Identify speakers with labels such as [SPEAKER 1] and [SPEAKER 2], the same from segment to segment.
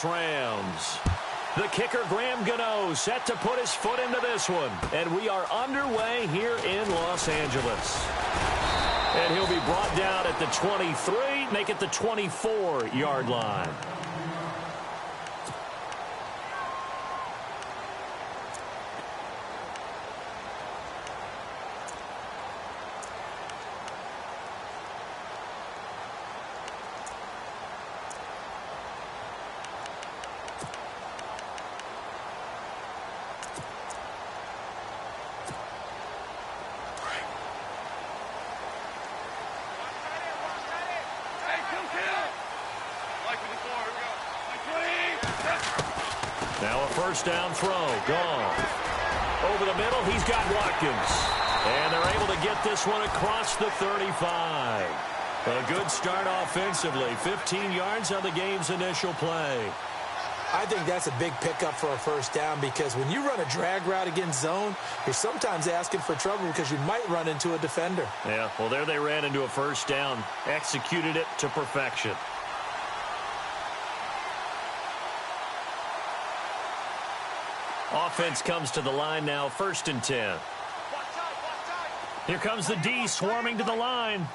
[SPEAKER 1] Rams. The kicker, Graham Gano, set to put his foot into this one. And we are underway here in Los Angeles. And he'll be brought down at the 23, make it the 24-yard line. Now a first down throw, gone. Over the middle, he's got Watkins. And they're able to get this one across the 35. A good start offensively. 15 yards on the game's initial play.
[SPEAKER 2] I think that's a big pickup for a first down because when you run a drag route against zone, you're sometimes asking for trouble because you might run into a defender.
[SPEAKER 1] Yeah, well, there they ran into a first down. Executed it to perfection. Offense comes to the line now, 1st and 10. Here comes the D swarming to the line.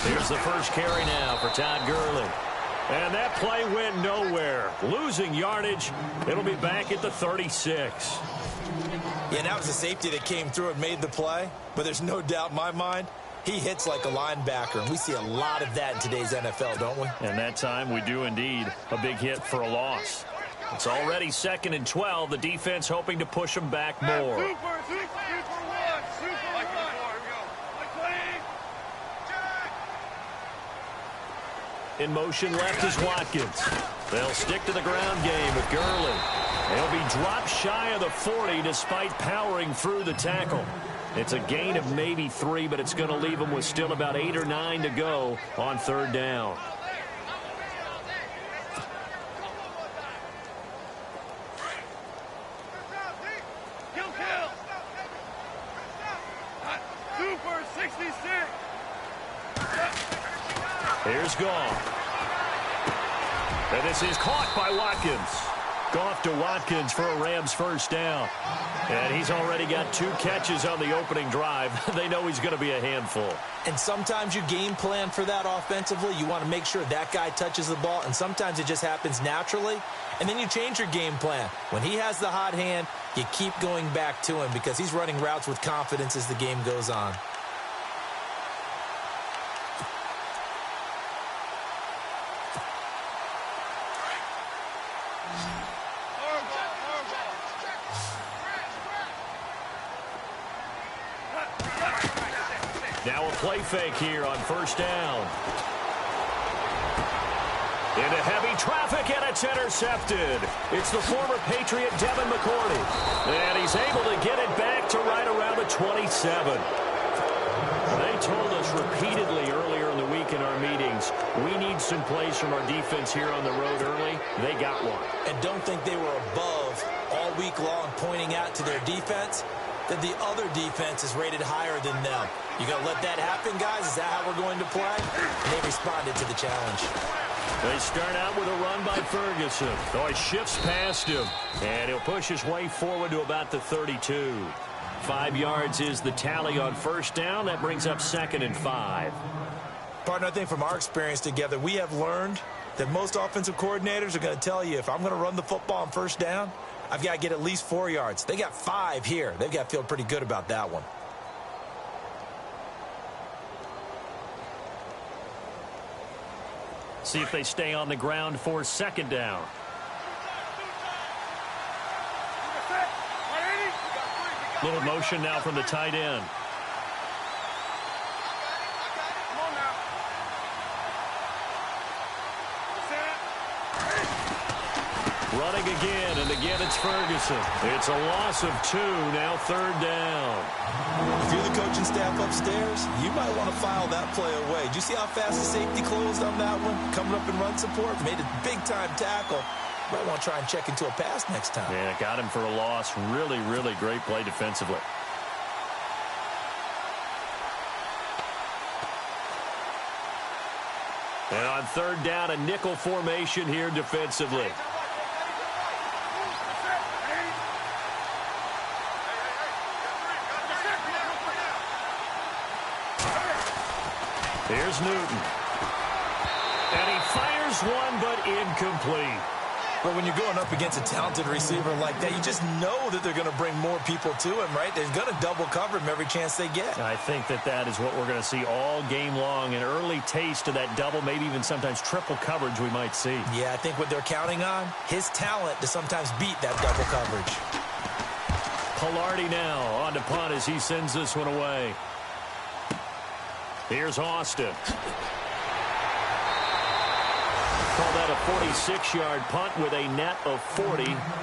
[SPEAKER 1] Here's the first carry now for Todd Gurley. And that play went nowhere. Losing yardage. It'll be back at the 36.
[SPEAKER 2] Yeah, that was a safety that came through and made the play. But there's no doubt in my mind, he hits like a linebacker, and we see a lot of that in today's NFL, don't we?
[SPEAKER 1] And that time we do indeed. A big hit for a loss. It's already 2nd and 12. The defense hoping to push them back more. In motion left is Watkins. They'll stick to the ground game with Gurley. They'll be dropped shy of the 40 despite powering through the tackle. It's a gain of maybe 3, but it's going to leave them with still about 8 or 9 to go on 3rd down. Here's Goff. And this is caught by Watkins. Goff to Watkins for a Rams first down. And he's already got 2 catches on the opening drive. They know he's going to be a handful.
[SPEAKER 2] And sometimes you game plan for that offensively. You want to make sure that guy touches the ball, and sometimes it just happens naturally. And then you change your game plan. When he has the hot hand, you keep going back to him because he's running routes with confidence as the game goes on.
[SPEAKER 1] Now a play fake here on 1st down. Into heavy traffic, and it's intercepted. It's the former Patriot Devin McCourty. And he's able to get it back to right around the 27. They told us repeatedly earlier in the week in our meetings, we need some plays from our defense here on the road early. They got one.
[SPEAKER 2] And don't think they were above all week long pointing out to their defense that the other defense is rated higher than them. You going to let that happen, guys? Is that how we're going to play? And they responded to the challenge.
[SPEAKER 1] They start out with a run by Ferguson. Oh, he shifts past him. And he'll push his way forward to about the 32. 5 yards is the tally on 1st down. That brings up 2nd and 5.
[SPEAKER 2] Partner, I think from our experience together, we have learned that most offensive coordinators are going to tell you, if I'm going to run the football on 1st down, I've got to get at least 4 yards. They got 5 here. They've got to feel pretty good about that one.
[SPEAKER 1] See if they stay on the ground for 2nd down. Little motion now from the tight end. Running again, and again it's Ferguson. It's a loss of 2, now 3rd down.
[SPEAKER 2] If you're the coaching staff upstairs, you might want to file that play away. Did you see how fast the safety closed on that one? Coming up in run support, made a big-time tackle. Might want to try and check into a pass next time.
[SPEAKER 1] Yeah, got him for a loss. Really, really great play defensively. And on third down, a nickel formation here defensively. Here's Newton. And he fires one, but incomplete.
[SPEAKER 2] But when you're going up against a talented receiver like that, you just know that they're going to bring more people to him, right? They're going to double cover him every chance they get.
[SPEAKER 1] I think that is what we're going to see all game long. An early taste of that double, maybe even sometimes triple coverage we might see.
[SPEAKER 2] Yeah, I think what they're counting on, his talent to sometimes beat that double coverage.
[SPEAKER 1] Pilardi now on to punt as he sends this one away. Here's Austin. Call that a 46-yard punt with a net of 40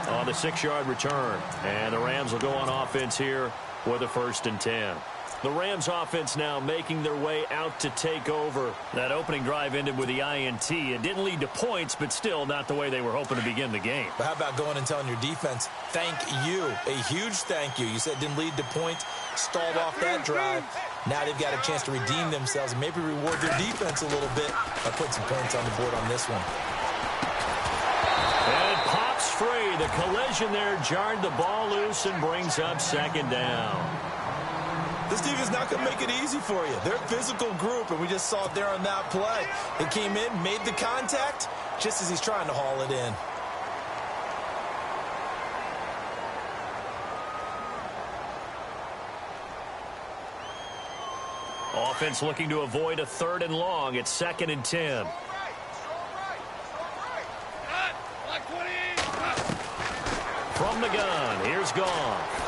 [SPEAKER 1] on the 6-yard return. And the Rams will go on offense here with a 1st and 10. The Rams offense now making their way out to take over. That opening drive ended with the INT. It didn't lead to points, but still not the way they were hoping to begin the game.
[SPEAKER 2] But how about going and telling your defense, thank you, a huge thank you. You said it didn't lead to points, stalled off that drive. Now they've got a chance to redeem themselves and maybe reward their defense a little bit by putting some points on the board on this one.
[SPEAKER 1] And it pops free. The collision there jarred the ball loose and brings up 2nd down.
[SPEAKER 2] This defense is not going to make it easy for you. They're a physical group, and we just saw it there on that play. It came in, made the contact, just as he's trying to haul it in.
[SPEAKER 1] Offense looking to avoid a 3rd and long. It's 2nd and 10. From the gun, here's Goff.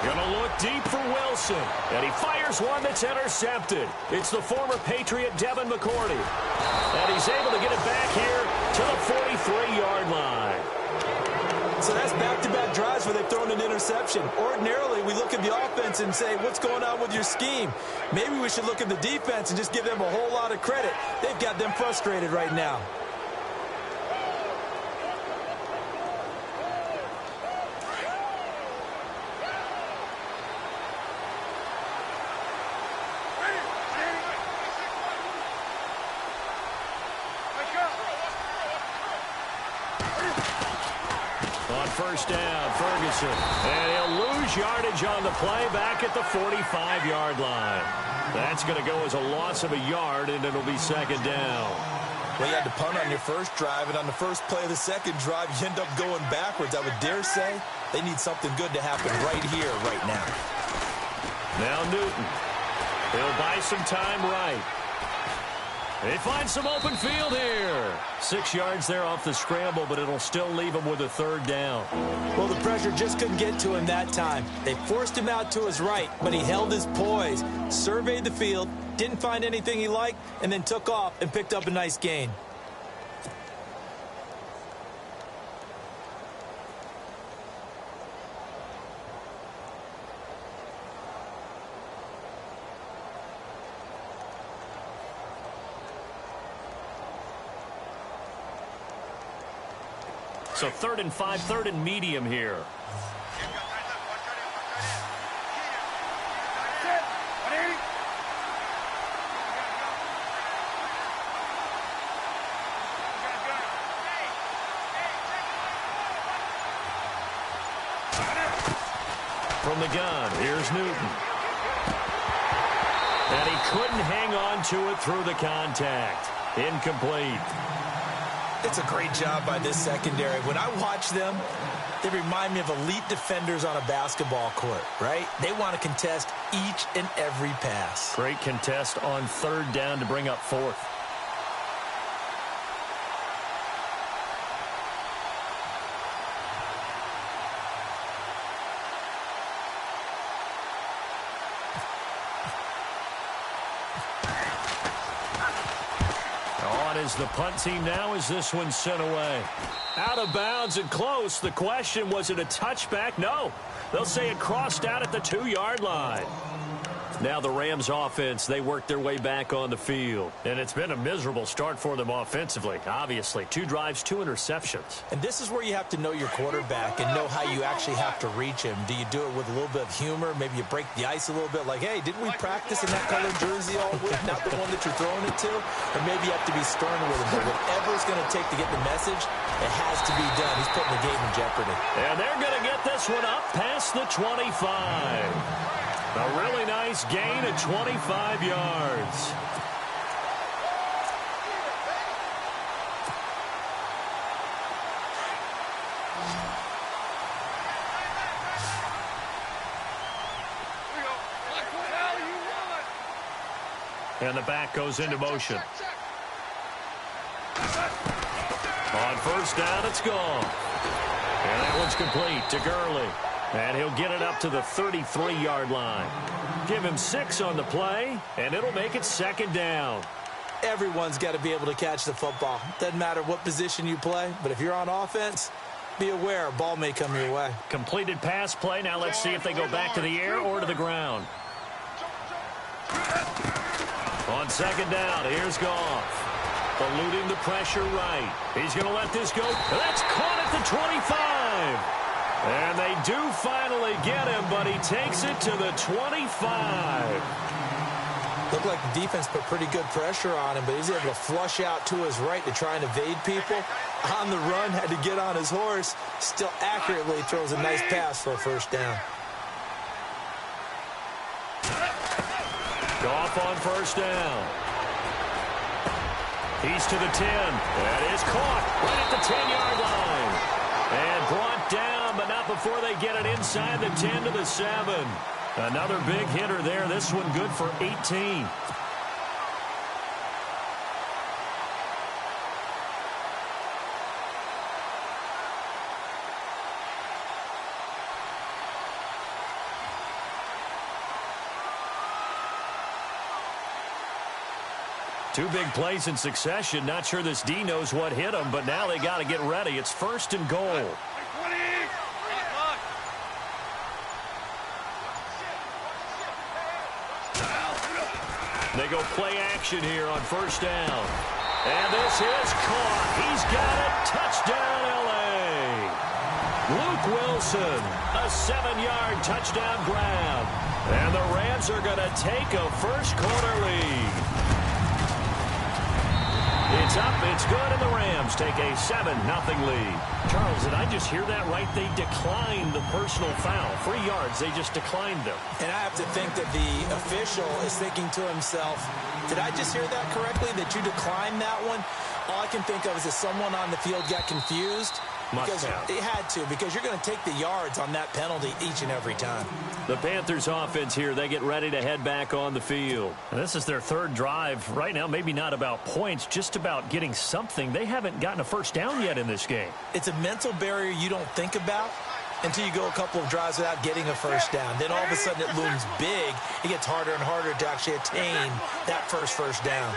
[SPEAKER 1] Gonna look deep for Wilson. And he fires one that's intercepted. It's the former Patriot Devin McCourty. And he's able to get it back here to the 43-yard line.
[SPEAKER 2] So that's back-to-back drives where they've thrown an interception. Ordinarily, we look at the offense and say, what's going on with your scheme? Maybe we should look at the defense and just give them a whole lot of credit. They've got them frustrated right now.
[SPEAKER 1] On 1st down, Ferguson. And he'll lose yardage on the play back at the 45-yard line. That's going to go as a loss of a yard, and it'll be 2nd down.
[SPEAKER 2] Well, you had to punt on your first drive, and on the first play of the second drive, you end up going backwards. I would dare say they need something good to happen right here, right now.
[SPEAKER 1] Now Newton. He'll buy some time right. They find some open field here. 6 yards there off the scramble, but it'll still leave him with a 3rd down.
[SPEAKER 2] Well, the pressure just couldn't get to him that time. They forced him out to his right, but he held his poise, surveyed the field, didn't find anything he liked, and then took off and picked up a nice gain.
[SPEAKER 1] So 3rd and 5, 3rd and medium here. From the gun, here's Newton. And he couldn't hang on to it through the contact. Incomplete.
[SPEAKER 2] It's a great job by this secondary. When I watch them, they remind me of elite defenders on a basketball court, right? They want to contest each and every pass.
[SPEAKER 1] Great contest on 3rd down to bring up 4th. Is the punt team now as this one's sent away. Out of bounds and close. The question, was it a touchback? No. They'll say it crossed out at the 2-yard line. Now the Rams offense, they work their way back on the field. And it's been a miserable start for them offensively, obviously. 2 drives, 2 interceptions.
[SPEAKER 2] And this is where you have to know your quarterback and know how you actually have to reach him. Do you do it with a little bit of humor? Maybe you break the ice a little bit like, hey, didn't we practice in that colored jersey all week, not the one that you're throwing it to? Or maybe you have to be stern with him. But whatever it's going to take to get the message, it has to be done. He's putting the game in jeopardy.
[SPEAKER 1] And they're going to get this one up past the 25. A really nice gain of 25 yards. And the back goes into motion. On first down, it's gone. And that one's complete to Gurley. And he'll get it up to the 33-yard line. Give him 6 on the play, and it'll make it second down.
[SPEAKER 2] Everyone's got to be able to catch the football. Doesn't matter what position you play, but if you're on offense, be aware a ball may come your way.
[SPEAKER 1] Completed pass play. Now let's see if they go back to the air or to the ground. On second down, here's Goff. Eluding the pressure right. He's going to let this go. That's caught at the 25. And they do finally get him, but he takes it to the 25.
[SPEAKER 2] Looked like the defense put pretty good pressure on him, but he's able to flush out to his right to try and evade people. On the run, had to get on his horse. Still accurately throws a nice pass for a first down.
[SPEAKER 1] Goff on first down. He's to the 10. That is caught right at the 10-yard line. And brought down, but not before they get it inside the 10 to the 7. Another big hitter there. This one good for 18. Two big plays in succession. Not sure this D knows what hit him, but now they got to get ready. It's first and goal. They go play action here on first down. And this is caught. He's got it. Touchdown, L.A. Luke Wilson, a 7-yard touchdown grab. And the Rams are going to take a first-quarter lead. It's up, it's good, and the Rams take a 7-0 lead. Charles, did I just hear that right? They declined the personal foul. 3 yards, they just declined them.
[SPEAKER 2] And I have to think that the official is thinking to himself, did I just hear that correctly, that you declined that one? All I can think of is that someone on the field got confused. Because it had to, because you're going to take the yards on that penalty each and every time.
[SPEAKER 1] The Panthers offense here, they get ready to head back on the field. And this is their third drive. Right now, maybe not about points, just about getting something. They haven't gotten a first down yet in this game.
[SPEAKER 2] It's a mental barrier you don't think about until you go a couple of drives without getting a first down. Then all of a sudden it looms big. It gets harder and harder to actually attain that first down.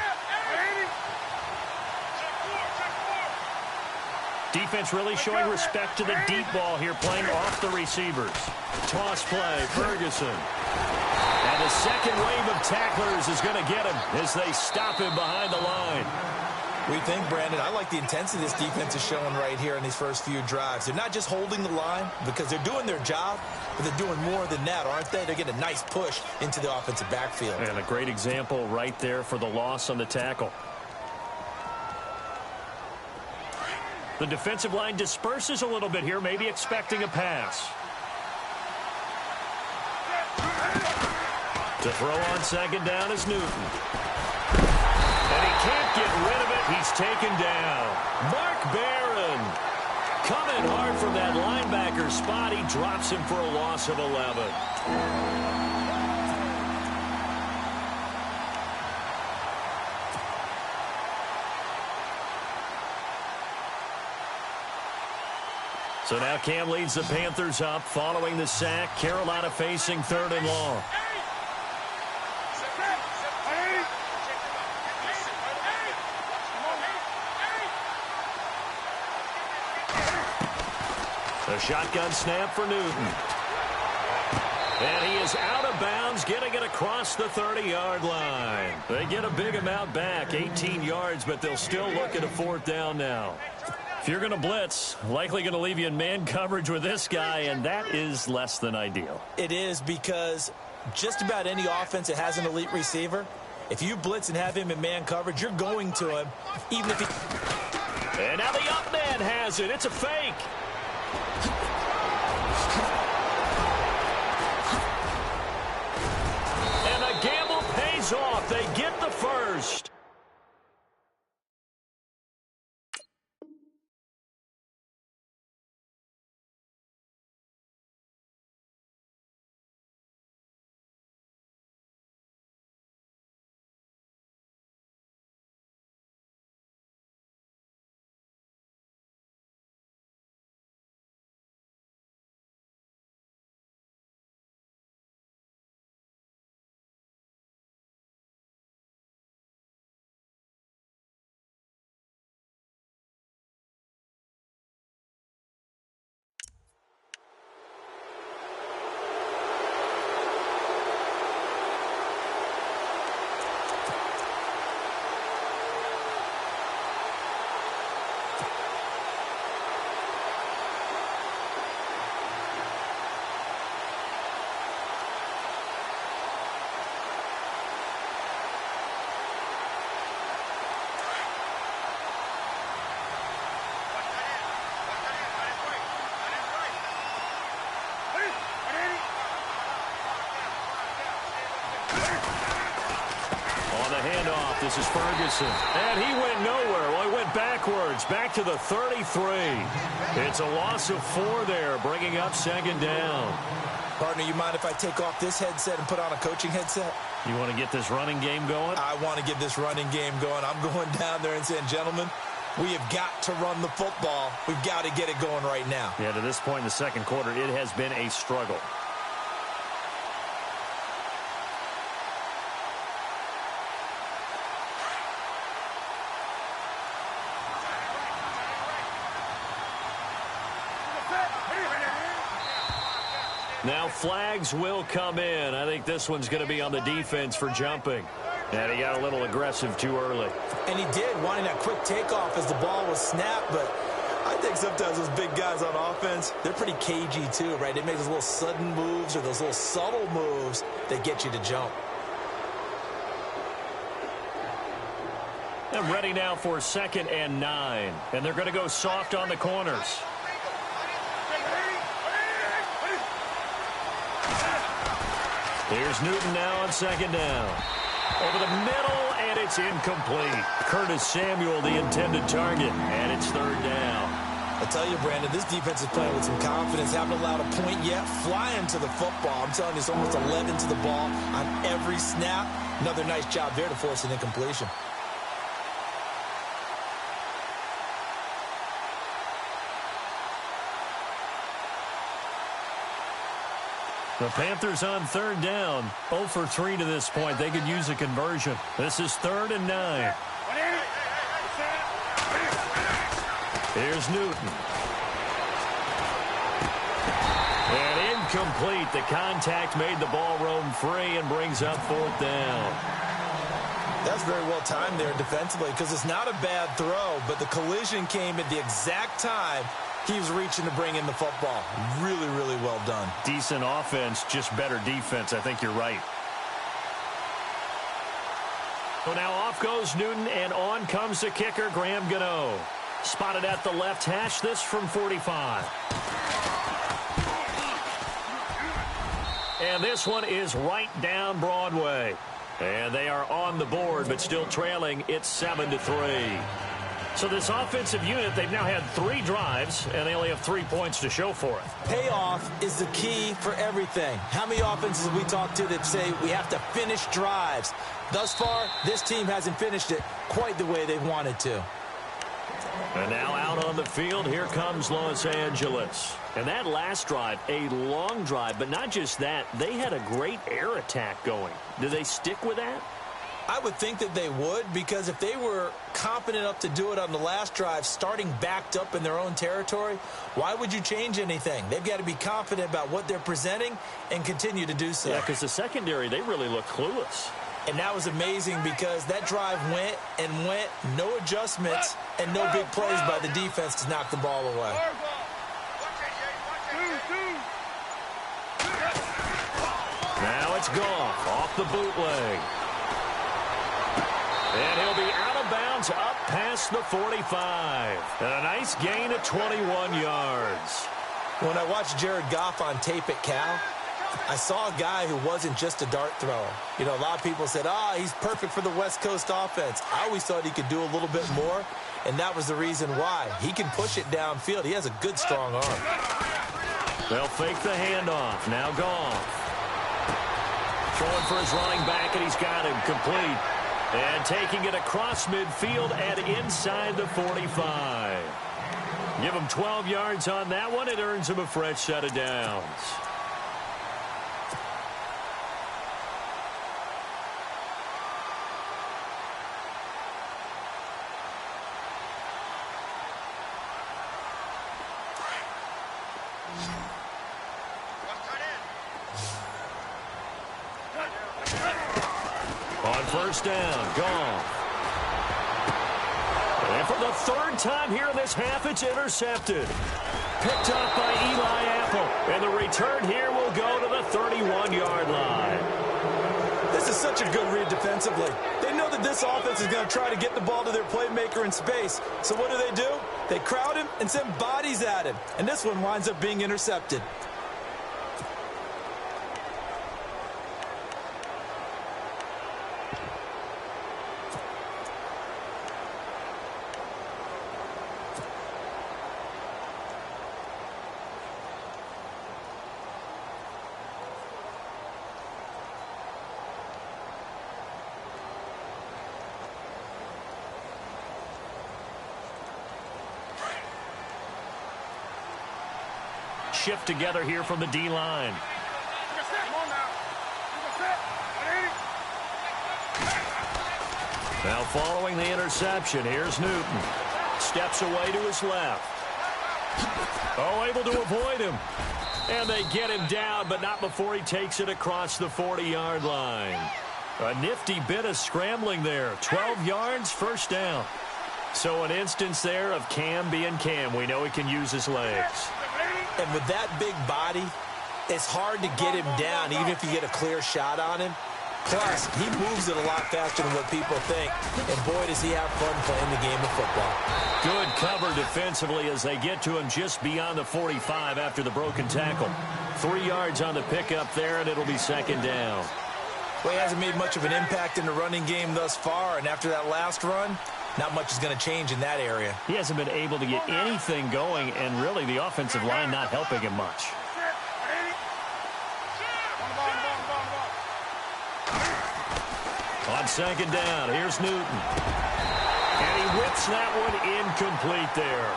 [SPEAKER 1] Defense really showing respect to the deep ball here, playing off the receivers. Toss play, Ferguson. And the second wave of tacklers is going to get him as they stop him behind the line.
[SPEAKER 2] We think, Brandon, I like the intensity this defense is showing right here in these first few drives. They're not just holding the line because they're doing their job, but they're doing more than that, aren't they? They're getting a nice push into the offensive backfield.
[SPEAKER 1] And a great example right there for the loss on the tackle. The defensive line disperses a little bit here, maybe expecting a pass. To throw on second down is Newton. And he can't get rid of it. He's taken down. Mark Barron coming hard from that linebacker spot. He drops him for a loss of 11. So now Cam leads the Panthers up following the sack. Carolina facing 3rd and long. A shotgun snap for Newton. And he is out of bounds, getting it across the 30-yard line. They get a big amount back, 18 yards, but they'll still look at a 4th down now. If you're going to blitz, likely going to leave you in man coverage with this guy, and that is less than ideal.
[SPEAKER 2] It is, because just about any offense that has an elite receiver, if you blitz and have him in man coverage, you're going to him, even if he...
[SPEAKER 1] And now the up man has it. It's a fake. And the gamble pays off. They get the first. Handoff. This is Ferguson. And he went nowhere. Well, he went backwards. Back to the 33. It's a loss of 4 there, bringing up 2nd down.
[SPEAKER 2] Partner, you mind if I take off this headset and put on a coaching headset?
[SPEAKER 1] You want to get this running game going?
[SPEAKER 2] I want to get this running game going. I'm going down there and saying, gentlemen, we have got to run the football. We've got to get it going right now.
[SPEAKER 1] Yeah, to this point in the 2nd quarter, it has been a struggle. Now flags will come in. I think this one's going to be on the defense for jumping. And he got a little aggressive too early.
[SPEAKER 2] And he did, wanting that quick takeoff as the ball was snapped. But I think sometimes those big guys on offense, they're pretty cagey too, right? They make those little sudden moves or those little subtle moves that get you to jump.
[SPEAKER 1] And ready now for 2nd and 9. And they're going to go soft on the corners. Here's Newton now on 2nd down. Over the middle, and it's incomplete. Curtis Samuel, the intended target, and it's 3rd down.
[SPEAKER 2] I tell you, Brandon, this defense is playing with some confidence. Haven't allowed a point yet. Flying to the football. I'm telling you, it's almost 11 to the ball on every snap. Another nice job there to force an incompletion.
[SPEAKER 1] The Panthers on 3rd down. 0 for 3 to this point. They could use a conversion. This is 3rd and 9. Here's Newton. And incomplete. The contact made the ball roam free and brings up 4th down.
[SPEAKER 2] That's very well timed there defensively, because it's not a bad throw, but the collision came at the exact time he was reaching to bring in the football. Really, really well done.
[SPEAKER 1] Decent offense, just better defense. I think you're right. So now off goes Newton, and on comes the kicker, Graham Gano. Spotted at the left hash, this from 45. And this one is right down Broadway. And they are on the board, but still trailing. It's 7-3. So this offensive unit, they've now had 3 drives, and they only have 3 points to show for it.
[SPEAKER 2] Payoff is the key for everything. How many offenses have we talked to that say we have to finish drives? Thus far, this team hasn't finished it quite the way they've wanted to.
[SPEAKER 1] And now out on the field, here comes Los Angeles. And that last drive, a long drive, but not just that. They had a great air attack going. Do they stick with that?
[SPEAKER 2] I would think that they would, because if they were confident enough to do it on the last drive, starting backed up in their own territory, why would you change anything? They've got to be confident about what they're presenting and continue to do so.
[SPEAKER 1] Yeah, because the secondary, they really look clueless.
[SPEAKER 2] And that was amazing because that drive went and went, no adjustments, and no big plays by the defense to knock the ball away.
[SPEAKER 1] Now it's Goff off the bootleg. And he'll be out of bounds up past the 45. And a nice gain of 21 yards.
[SPEAKER 2] When I watched Jared Goff on tape at Cal, I saw a guy who wasn't just a dart thrower. You know, a lot of people said, he's perfect for the West Coast offense. I always thought he could do a little bit more, and that was the reason why. He can push it downfield. He has a good, strong arm.
[SPEAKER 1] They'll fake the handoff. Now Goff. Throwing for his running back, and he's got him complete. And taking it across midfield and inside the 45. Give him 12 yards on that one. It earns him a fresh set of downs. On first down, Goff. And for the third time here in this half, it's intercepted. Picked up by Eli Apple. And the return here will go to the 31-yard line.
[SPEAKER 2] This is such a good read defensively. They know that this offense is going to try to get the ball to their playmaker in space. So what do? They crowd him and send bodies at him. And this one winds up being intercepted.
[SPEAKER 1] Shift together here from the D-line. Now following the interception, here's Newton. Steps away to his left. Able to avoid him. And they get him down, but not before he takes it across the 40-yard line. A nifty bit of scrambling there. 12 yards, first down. So an instance there of Cam being Cam. We know he can use his legs.
[SPEAKER 2] And with that big body, it's hard to get him down, even if you get a clear shot on him. Plus, he moves it a lot faster than what people think. And boy, does he have fun playing the game of football.
[SPEAKER 1] Good cover defensively as they get to him just beyond the 45 after the broken tackle. 3 yards on the pickup there, and it'll be second down.
[SPEAKER 2] Well, he hasn't made much of an impact in the running game thus far, and after that last run, not much is going to change in that area.
[SPEAKER 1] He hasn't been able to get anything going, and really the offensive line not helping him much. On second down, here's Newton. And he whips that one incomplete there.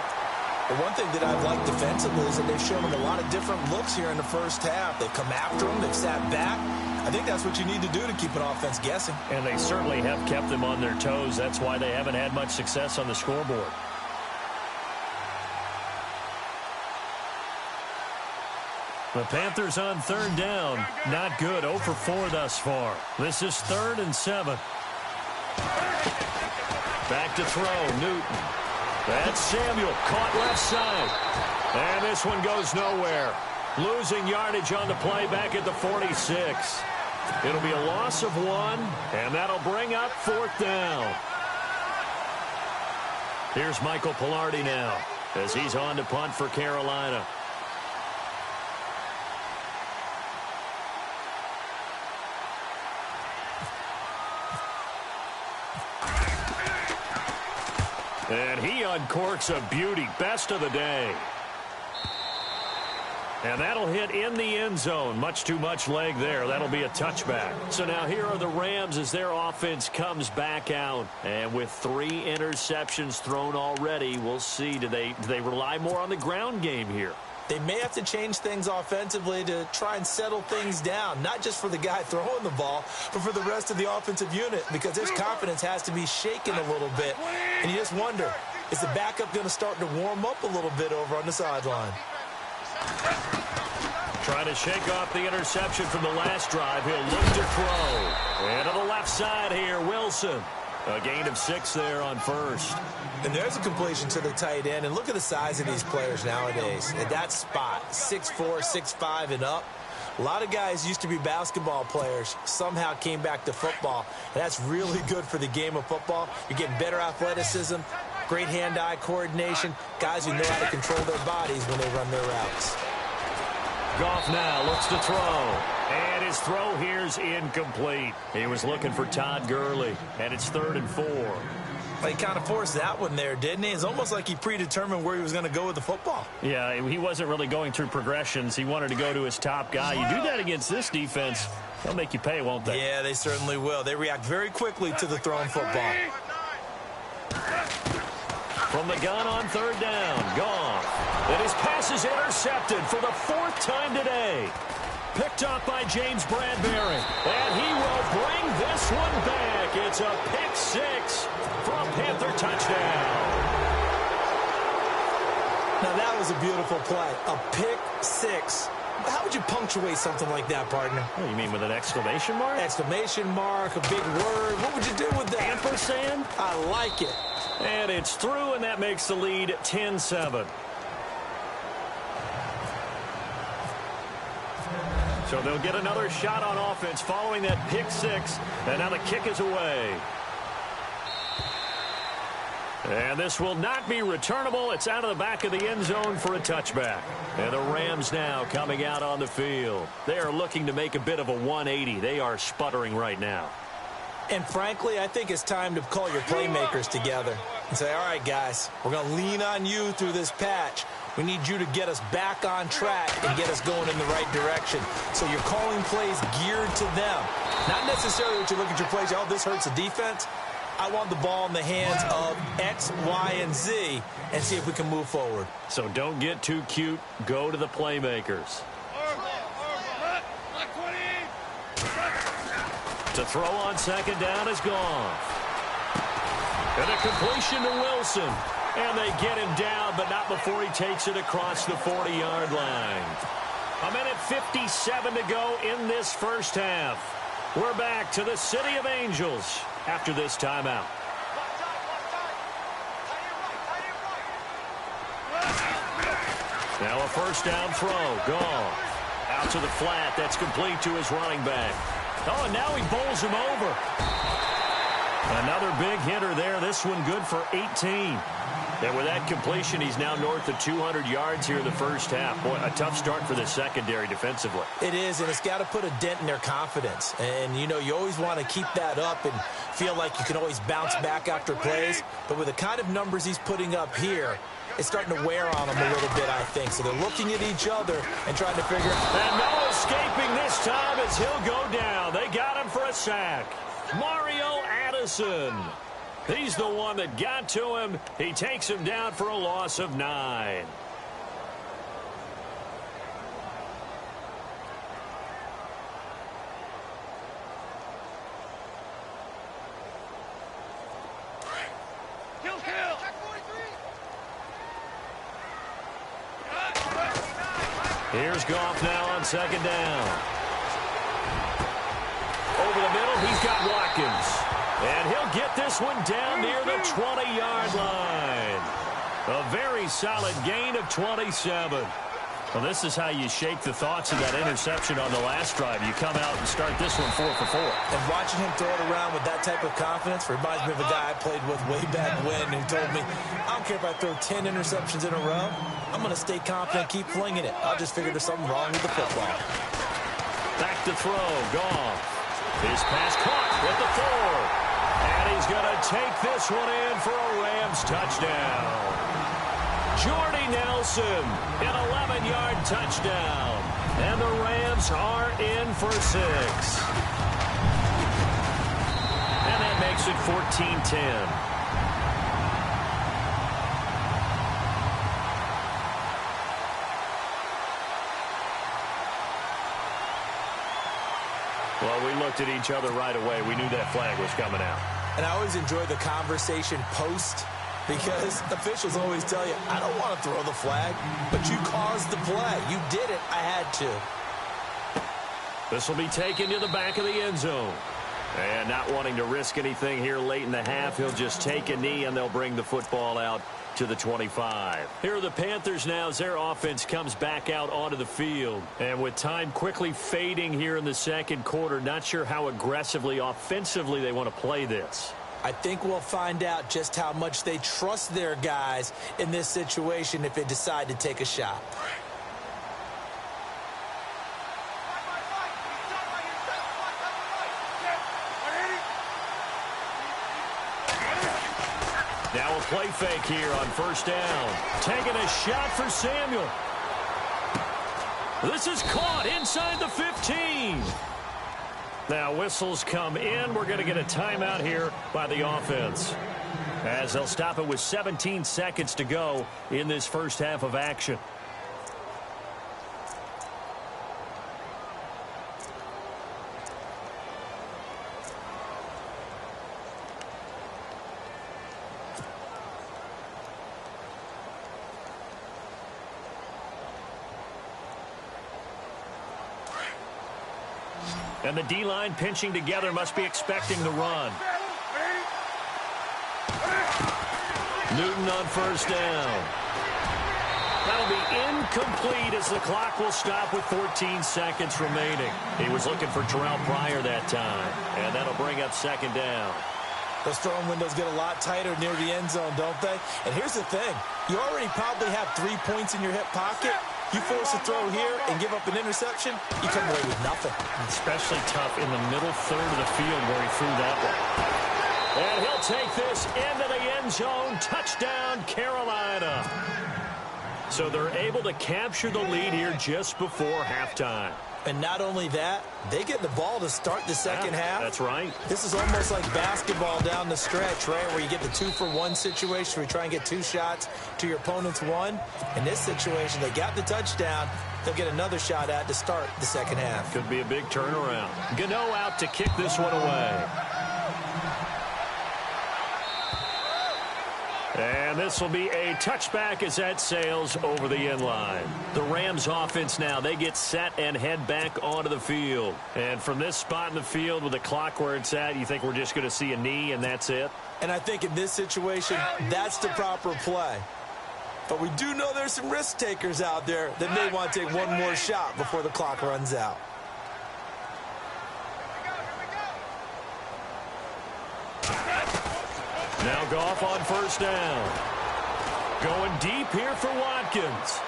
[SPEAKER 2] The one thing that I've liked defensively is that they've shown him a lot of different looks here in the first half. They've come after him. They've sat back. I think that's what you need to do to keep an offense guessing.
[SPEAKER 1] And they certainly have kept them on their toes. That's why they haven't had much success on the scoreboard. The Panthers on third down. Not good. 0 for 4 thus far. This is 3rd and 7. Back to throw. Newton. That's Samuel. Caught left side. And this one goes nowhere. Losing yardage on the play back at the 46. It'll be a loss of 1, and that'll bring up 4th down. Here's Michael Pilardi now as he's on to punt for Carolina. And he uncorks a beauty. Best of the day. And that'll hit in the end zone. Much too much leg there. That'll be a touchback. So now here are the Rams as their offense comes back out. And with 3 interceptions thrown already, we'll see. Do they rely more on the ground game here?
[SPEAKER 2] They may have to change things offensively to try and settle things down, not just for the guy throwing the ball, but for the rest of the offensive unit, because his confidence has to be shaken a little bit. And you just wonder, is the backup going to start to warm up a little bit over on the sideline?
[SPEAKER 1] Trying to shake off the interception from the last drive. He'll look to throw. And to the left side here, Wilson. A gain of 6 there on first.
[SPEAKER 2] And there's a completion to the tight end. And look at the size of these players nowadays. At that spot, 6'4", 6'5", and up. A lot of guys used to be basketball players, somehow came back to football. And that's really good for the game of football. You're getting better athleticism, great hand-eye coordination, guys who know how to control their bodies when they run their routes.
[SPEAKER 1] Goff now looks to throw. And his throw here's incomplete. He was looking for Todd Gurley. And it's 3rd and 4.
[SPEAKER 2] Well, he kind of forced that one there, didn't he? It's almost like he predetermined where he was going to go with the football.
[SPEAKER 1] Yeah, he wasn't really going through progressions. He wanted to go to his top guy. You do that against this defense, they'll make you pay, won't they?
[SPEAKER 2] Yeah, they certainly will. They react very quickly to the thrown football.
[SPEAKER 1] From the gun on 3rd down, Goff. And his pass is intercepted for the 4th time today. Picked up by James Bradbury. And he will bring this one back. It's a pick 6 for a Panther touchdown.
[SPEAKER 2] Now that was a beautiful play. A pick 6. How would you punctuate something like that, partner?
[SPEAKER 1] What, you mean with an exclamation mark?
[SPEAKER 2] Exclamation mark, a big word. What would you do with that?
[SPEAKER 1] Ampersand?
[SPEAKER 2] I like it.
[SPEAKER 1] And it's through, and that makes the lead 10-7. So they'll get another shot on offense following that pick 6. And now the kick is away. And this will not be returnable. It's out of the back of the end zone for a touchback. And the Rams now coming out on the field. They are looking to make a bit of a 180. They are sputtering right now.
[SPEAKER 2] And frankly, I think it's time to call your playmakers together and say, all right, guys, we're going to lean on you through this patch. We need you to get us back on track and get us going in the right direction. So you're calling plays geared to them. Not necessarily what you look at your plays, oh, this hurts the defense. I want the ball in the hands of X, Y, and Z and see if we can move forward.
[SPEAKER 1] So don't get too cute. Go to the playmakers. To throw on 2nd down is gone. And a completion to Wilson. And they get him down, but not before he takes it across the 40-yard line. 1:57 to go in this first half. We're back to the City of Angels after this timeout. Now a 1st down throw. Goff. Out to the flat. That's complete to his running back. Oh, and now he bowls him over. Another big hitter there. This one good for 18. And with that completion, he's now north of 200 yards here in the first half. Boy, a tough start for the secondary defensively.
[SPEAKER 2] It is, and it's got to put a dent in their confidence. And, you know, you always want to keep that up and feel like you can always bounce back after plays. But with the kind of numbers he's putting up here, it's starting to wear on them a little bit, I think. So they're looking at each other and trying to figure out.
[SPEAKER 1] And no escaping this time as he'll go down. They got him for a sack. Mario Addison. He's the one that got to him. He takes him down for a loss of 9. Here's Goff now on 2nd down. Over the middle, he's got Watkins. And he'll get this one down near the 20-yard line. A very solid gain of 27. Well, this is how you shake the thoughts of that interception on the last drive. You come out and start this one 4 for 4.
[SPEAKER 2] And watching him throw it around with that type of confidence reminds me of a guy I played with way back when who told me, I don't care if I throw 10 interceptions in a row. I'm going to stay confident, keep flinging it. I'll just figure there's something wrong with the football.
[SPEAKER 1] Back to throw. Goff. His pass caught with the 4. And he's going to take this one in for a Rams touchdown. Jordy Nelson, an 11-yard touchdown. And the Rams are in for 6. And that makes it 14-10. looked at each other right away. We knew that flag was coming out.
[SPEAKER 2] And I always enjoy the conversation post, because officials always tell you, I don't want to throw the flag, but you caused the play. You did it. I had to.
[SPEAKER 1] This will be taken to the back of the end zone. And not wanting to risk anything here late in the half, he'll just take a knee, and they'll bring the football out to the 25. Here are the Panthers now as their offense comes back out onto the field. And with time quickly fading here in the second quarter, not sure how aggressively, offensively they want to play this.
[SPEAKER 2] I think we'll find out just how much they trust their guys in this situation if they decide to take a shot.
[SPEAKER 1] Now a play fake here on first down. Taking a shot for Samuel. This is caught inside the 15. Now whistles come in. We're going to get a timeout here by the offense, as they'll stop it with 17 seconds to go in this first half of action. And the D-line pinching together, must be expecting the run. Newton on first down. That'll be incomplete as the clock will stop with 14 seconds remaining. He was looking for Terrell Pryor that time, and that'll bring up second down.
[SPEAKER 2] Those throwing windows get a lot tighter near the end zone, don't they? And here's the thing. You already probably have 3 points in your hip pocket. You force a throw here and give up an interception, you come away with nothing.
[SPEAKER 1] Especially tough in the middle third of the field where he threw that one. And he'll take this into the end zone. Touchdown, Carolina. So they're able to capture the lead here just before halftime.
[SPEAKER 2] And not only that, they get the ball to start the second half.
[SPEAKER 1] That's right.
[SPEAKER 2] This is almost like basketball down the stretch, right, where you get the 2-for-1 situation where you try and get 2 shots to your opponent's 1. In this situation, they got the touchdown. They'll get another shot at to start the second half.
[SPEAKER 1] Could be a big turnaround. Gano out to kick this one away. And this will be a touchback as that sails over the end line. The Rams offense now, they get set and head back onto the field. And from this spot in the field with the clock where it's at, you think we're just going to see a knee and that's it?
[SPEAKER 2] And I think in this situation, that's the proper play. But we do know there's some risk takers out there that may want to take one more shot before the clock runs out.
[SPEAKER 1] Now Goff on first down. Going deep here for Watkins.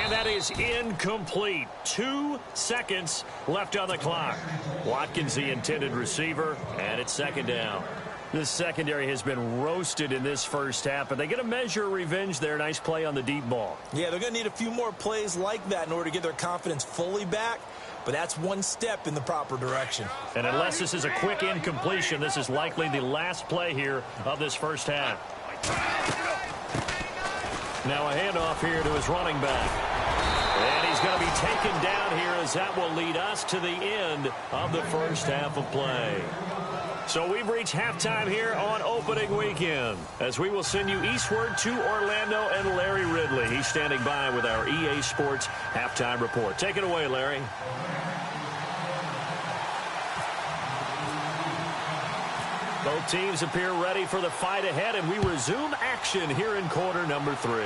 [SPEAKER 1] And that is incomplete. 2 seconds left on the clock. Watkins, the intended receiver, and it's second down. This secondary has been roasted in this first half, but they get a measure of revenge there. Nice play on the deep ball.
[SPEAKER 2] Yeah, they're going to need a few more plays like that in order to get their confidence fully back. But that's one step in the proper direction.
[SPEAKER 1] And unless this is a quick incompletion, this is likely the last play here of this first half. Now a handoff here to his running back. And he's going to be taken down here as that will lead us to the end of the first half of play. So we've reached halftime here on opening weekend, as we will send you eastward to Orlando and Larry Ridley. He's standing by with our EA Sports halftime report. Take it away, Larry. Both teams appear ready for the fight ahead, and we resume action here in quarter number 3.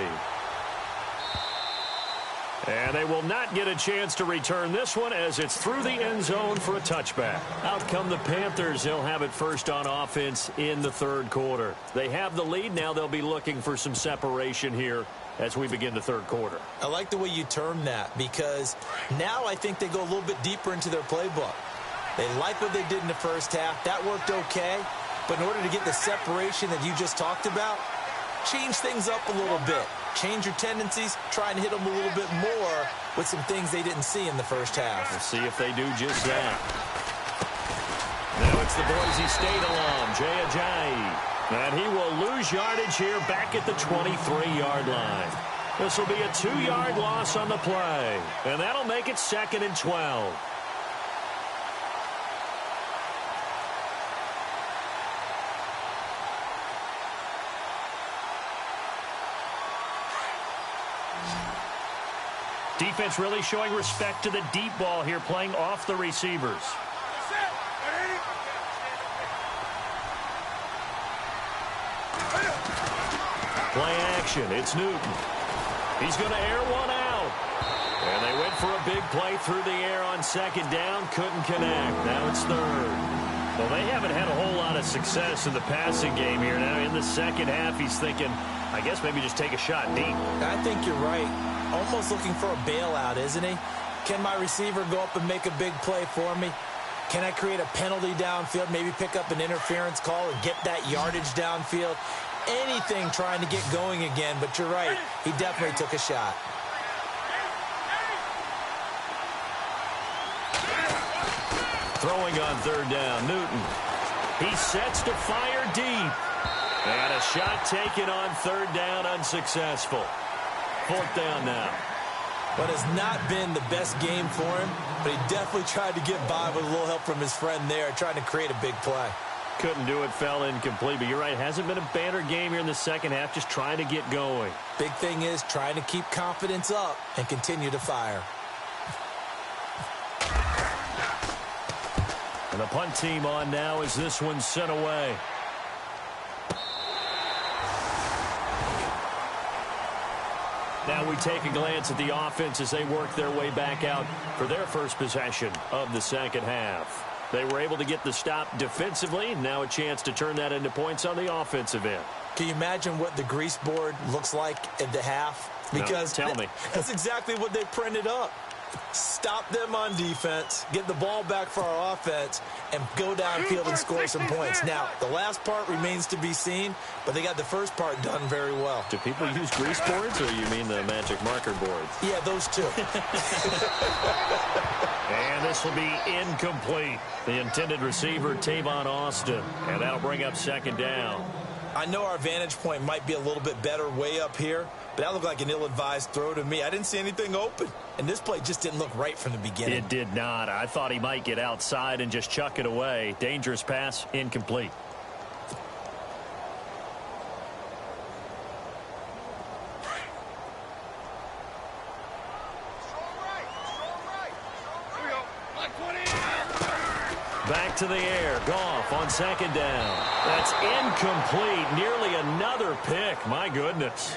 [SPEAKER 1] And they will not get a chance to return this one as it's through the end zone for a touchback. Out come the Panthers. They'll have it first on offense in the third quarter. They have the lead. Now they'll be looking for some separation here as we begin the third quarter.
[SPEAKER 2] I like the way you term that, because now I think they go a little bit deeper into their playbook. They like what they did in the first half. That worked okay. But in order to get the separation that you just talked about, change things up a little bit. Change your tendencies, try and hit them a little bit more with some things they didn't see in the first half.
[SPEAKER 1] We'll see if they do just that. Now it's the Boise State alum, Jay Ajayi. And he will lose yardage here back at the 23-yard line. This will be a 2-yard loss on the play. And that'll make it 2nd and 12. Defense really showing respect to the deep ball here, playing off the receivers. Play action. It's Newton. He's going to air one out. And they went for a big play through the air on second down. Couldn't connect. Now it's third. Well, they haven't had a whole lot of success in the passing game here. Now in the second half, he's thinking, I guess maybe just take a shot deep.
[SPEAKER 2] I think you're right. Almost looking for a bailout, isn't he? Can my receiver go up and make a big play for me? Can I create a penalty downfield, maybe pick up an interference call and get that yardage downfield? Anything trying to get going again, but you're right. He definitely took a shot.
[SPEAKER 1] Throwing on third down, Newton. He sets to fire deep. And a shot taken on third down, unsuccessful. Fourth down now.
[SPEAKER 2] But has not been the best game for him, but he definitely tried to get by with a little help from his friend there, trying to create a big play.
[SPEAKER 1] Couldn't do it, fell incomplete. But you're right, hasn't been a banner game here in the second half, just trying to get going.
[SPEAKER 2] Big thing is trying to keep confidence up and continue to fire.
[SPEAKER 1] And the punt team on now as this one's sent away. Now we take a glance at the offense as they work their way back out for their first possession of the second half. They were able to get the stop defensively. Now a chance to turn that into points on the offensive end.
[SPEAKER 2] Can you imagine what the grease board looks like at the half? Because
[SPEAKER 1] no, tell me.
[SPEAKER 2] That's exactly what they printed up. Stop them on defense, get the ball back for our offense, and go downfield and score some points. Now, the last part remains to be seen, but they got the first part done very well.
[SPEAKER 1] Do people use grease boards, or you mean the magic marker boards?
[SPEAKER 2] Yeah, those two.
[SPEAKER 1] And this will be incomplete. The intended receiver, Tavon Austin, and that'll bring up second down.
[SPEAKER 2] I know our vantage point might be a little bit better way up here, but that looked like an ill-advised throw to me. I didn't see anything open, and this play just didn't look right from the beginning.
[SPEAKER 1] It did not. I thought he might get outside and just chuck it away. Dangerous pass, incomplete. Back to the air. Goff on second down. That's incomplete. Nearly another pick. My goodness.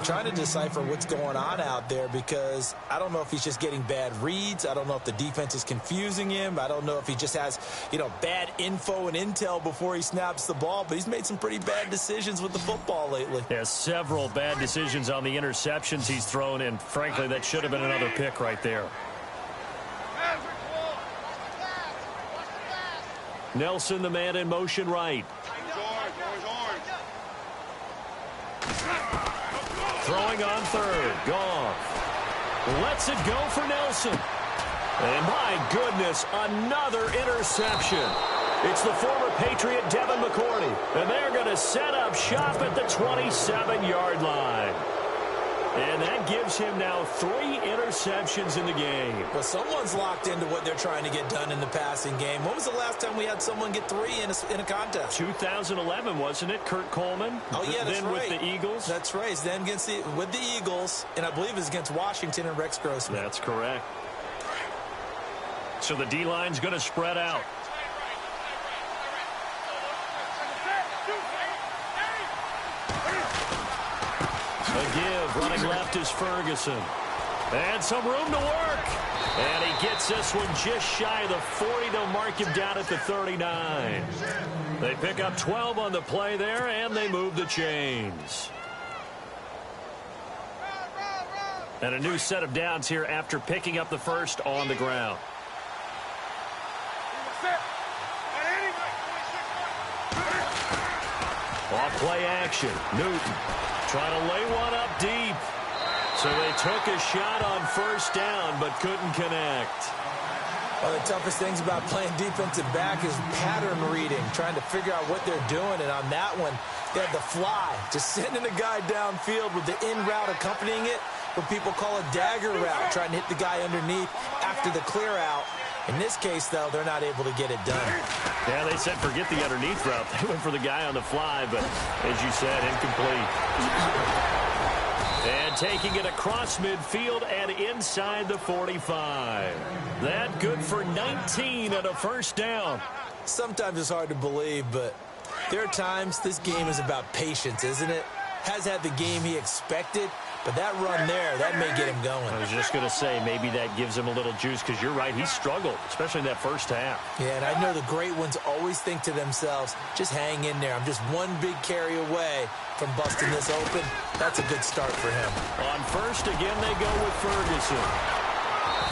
[SPEAKER 2] Trying to decipher what's going on out there because I don't know if he's just getting bad reads. I don't know if the defense is confusing him. I don't know if he just has, bad info and intel before he snaps the ball. But he's made some pretty bad decisions with the football lately.
[SPEAKER 1] There's several bad decisions on the interceptions he's thrown, and frankly, that should have been another pick right there. Nelson, the man in motion right. Throwing on third. Goff lets it go for Nelson. And my goodness, another interception. It's the former Patriot Devin McCourty. And they're going to set up shop at the 27-yard line. And that gives him now 3 interceptions in the game.
[SPEAKER 2] Well, someone's locked into what they're trying to get done in the passing game. When was the last time we had someone get 3 in a contest?
[SPEAKER 1] 2011, wasn't it? Kurt Coleman.
[SPEAKER 2] Oh, yeah, that's
[SPEAKER 1] then
[SPEAKER 2] right.
[SPEAKER 1] With the Eagles.
[SPEAKER 2] That's right. Then with the Eagles, and I believe it's against Washington and Rex Grossman.
[SPEAKER 1] That's correct. So the D-line's going to spread out. A give, running left is Ferguson. And some room to work. And he gets this one just shy of the 40. They'll mark him down at the 39. They pick up 12 on the play there, and they move the chains. And a new set of downs here after picking up the first on the ground. Off play action. Newton trying to lay one up deep. So they took a shot on first down but couldn't connect.
[SPEAKER 2] One of the toughest things about playing defensive back is pattern reading, trying to figure out what they're doing. And on that one, they had the fly, just sending a guy downfield with the in route accompanying it, what people call a dagger route, trying to hit the guy underneath after the clear out. In this case, though, they're not able to get it done.
[SPEAKER 1] Yeah, they said forget the underneath route. They went for the guy on the fly, but as you said, incomplete. And taking it across midfield and inside the 45. That good for 19 and a first down.
[SPEAKER 2] Sometimes it's hard to believe, but there are times this game is about patience, isn't it? Has had the game he expected, but that run there, that may get him going.
[SPEAKER 1] I was just going to say, maybe that gives him a little juice, because you're right, he struggled, especially in that first half.
[SPEAKER 2] Yeah, and I know the great ones always think to themselves, just hang in there. I'm just one big carry away from busting this open. That's a good start for him.
[SPEAKER 1] On first, again, they go with Ferguson.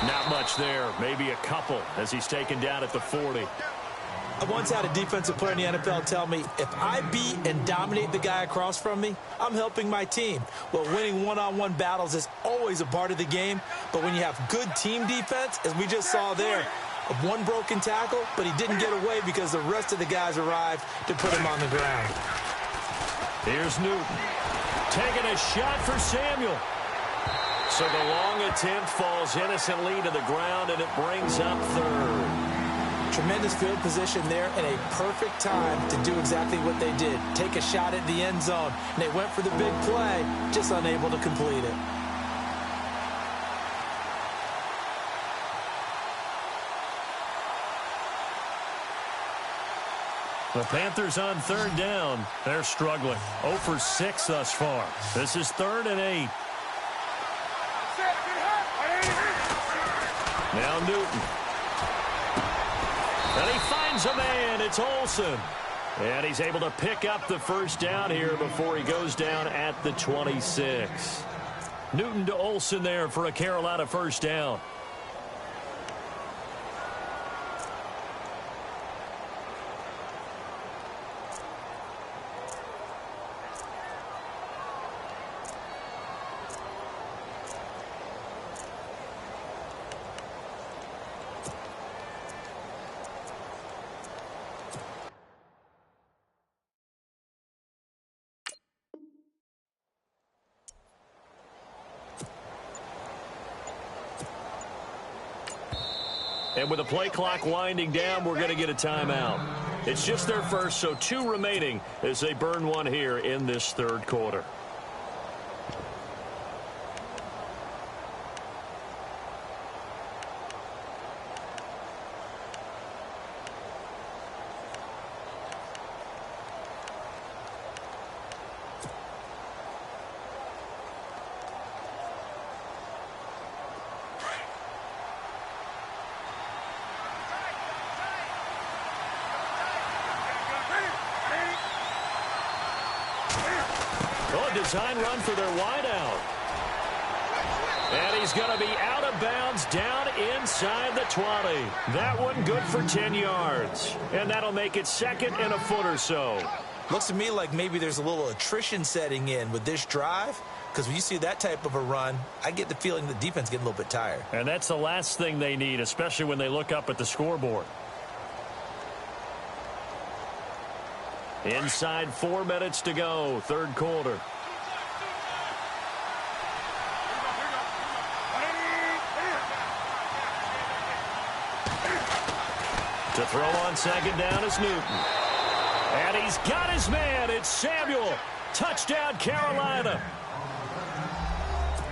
[SPEAKER 1] Not much there, maybe a couple, as he's taken down at the 40.
[SPEAKER 2] I once had a defensive player in the NFL tell me, if I beat and dominate the guy across from me, I'm helping my team. Well, winning one-on-one battles is always a part of the game, but when you have good team defense, as we just saw there, one broken tackle, but he didn't get away because the rest of the guys arrived to put him on the ground.
[SPEAKER 1] Here's Newton, taking a shot for Samuel. So the long attempt falls innocently to the ground, and it brings up third.
[SPEAKER 2] Tremendous field position there and a perfect time to do exactly what they did. Take a shot at the end zone. And they went for the big play, just unable to complete it.
[SPEAKER 1] The Panthers on third down. They're struggling. 0 for 6 thus far. This is 3rd and 8. Now Newton. And he finds a man. It's Olsen. And he's able to pick up the first down here before he goes down at the 26. Newton to Olsen there for a Carolina first down. And with the play clock winding down, we're going to get a timeout. It's just their first, so 2 remaining as they burn one here in this third quarter. Design run for their wideout. And he's going to be out of bounds down inside the 20. That one good for 10 yards. And that'll make it 2nd and a foot or so.
[SPEAKER 2] Looks to me like maybe there's a little attrition setting in with this drive, because when you see that type of a run, I get the feeling the defense getting a little bit tired.
[SPEAKER 1] And that's the last thing they need, especially when they look up at the scoreboard. Inside 4 minutes to go, third quarter. To throw on second down is Newton. And he's got his man. It's Samuel. Touchdown, Carolina.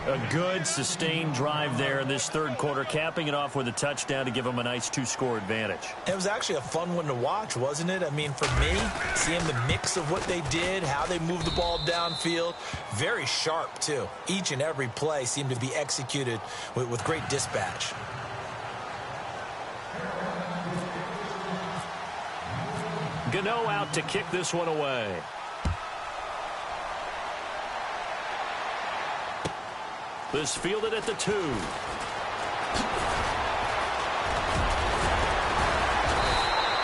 [SPEAKER 1] A good, sustained drive there in this third quarter, capping it off with a touchdown to give them a nice 2-score advantage.
[SPEAKER 2] It was actually a fun one to watch, wasn't it? I mean, for me, seeing the mix of what they did, how they moved the ball downfield, very sharp, too. Each and every play seemed to be executed with great dispatch.
[SPEAKER 1] Gano out to kick this one away. This fielded at the 2.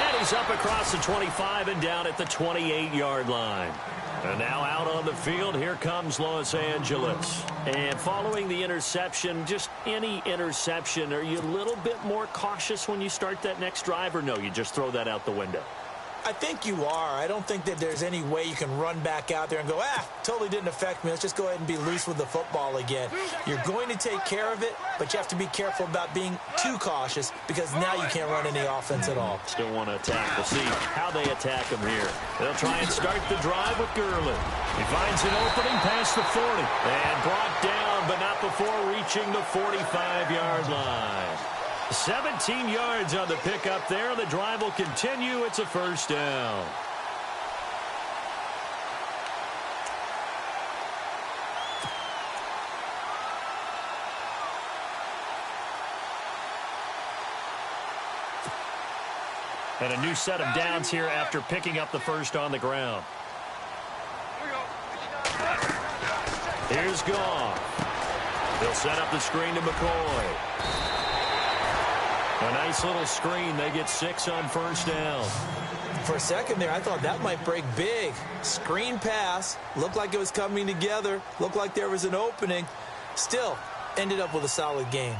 [SPEAKER 1] And he's up across the 25 and down at the 28-yard line. And now out on the field, here comes Los Angeles. And following the interception, just any interception, are you a little bit more cautious when you start that next drive, or no, you just throw that out the window?
[SPEAKER 2] I think you are. I don't think that there's any way you can run back out there and go, totally didn't affect me. Let's just go ahead and be loose with the football again. You're going to take care of it, but you have to be careful about being too cautious because now you can't run any offense at all.
[SPEAKER 1] Still want to attack. We'll see how they attack him here. They'll try and start the drive with Gurley. He finds an opening past the 40 and brought down, but not before reaching the 45-yard line. 17 yards on the pickup there. The drive will continue. It's a first down. And a new set of downs here after picking up the first on the ground. Here's Goff. They'll set up the screen to McCoy. A nice little screen. They get 6 on first down.
[SPEAKER 2] For a second there, I thought that might break big. Screen pass. Looked like it was coming together. Looked like there was an opening. Still, ended up with a solid game.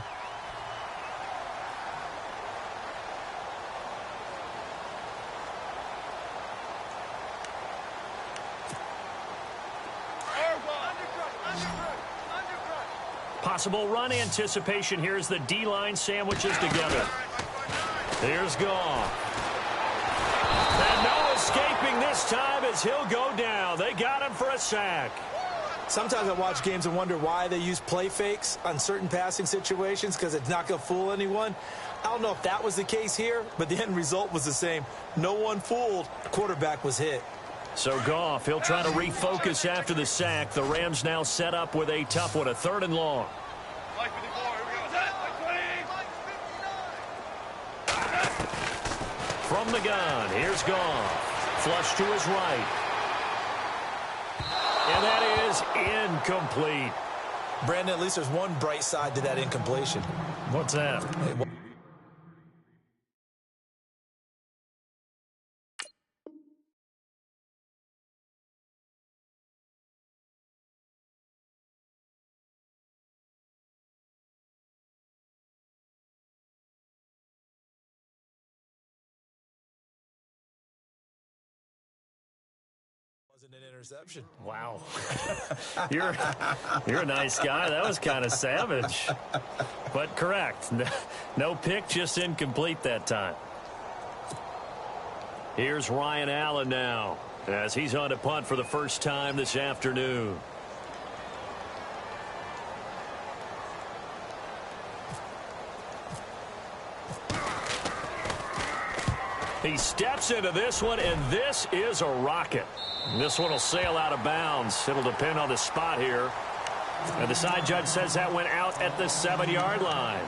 [SPEAKER 1] Possible run anticipation here as the D-line sandwiches together. Here's Goff. And no escaping this time as he'll go down. They got him for a sack.
[SPEAKER 2] Sometimes I watch games and wonder why they use play fakes on certain passing situations because it's not going to fool anyone. I don't know if that was the case here, but the end result was the same. No one fooled. The quarterback was hit.
[SPEAKER 1] So Goff, he'll try to refocus after the sack. The Rams now set up with a tough one, a 3rd and long. From the gun, here's Goff. Flush to his right. And that is incomplete.
[SPEAKER 2] Brandon, at least there's one bright side to that incompletion.
[SPEAKER 1] What's that?
[SPEAKER 2] Wasn't an interception.
[SPEAKER 1] Wow. You're a nice guy. That was kind of savage. But correct. No pick, just incomplete that time. Here's Ryan Allen now as he's on to punt for the first time this afternoon. He steps into this one, and this is a rocket. This one will sail out of bounds. It'll depend on the spot here. And the side judge says that went out at the 7-yard line.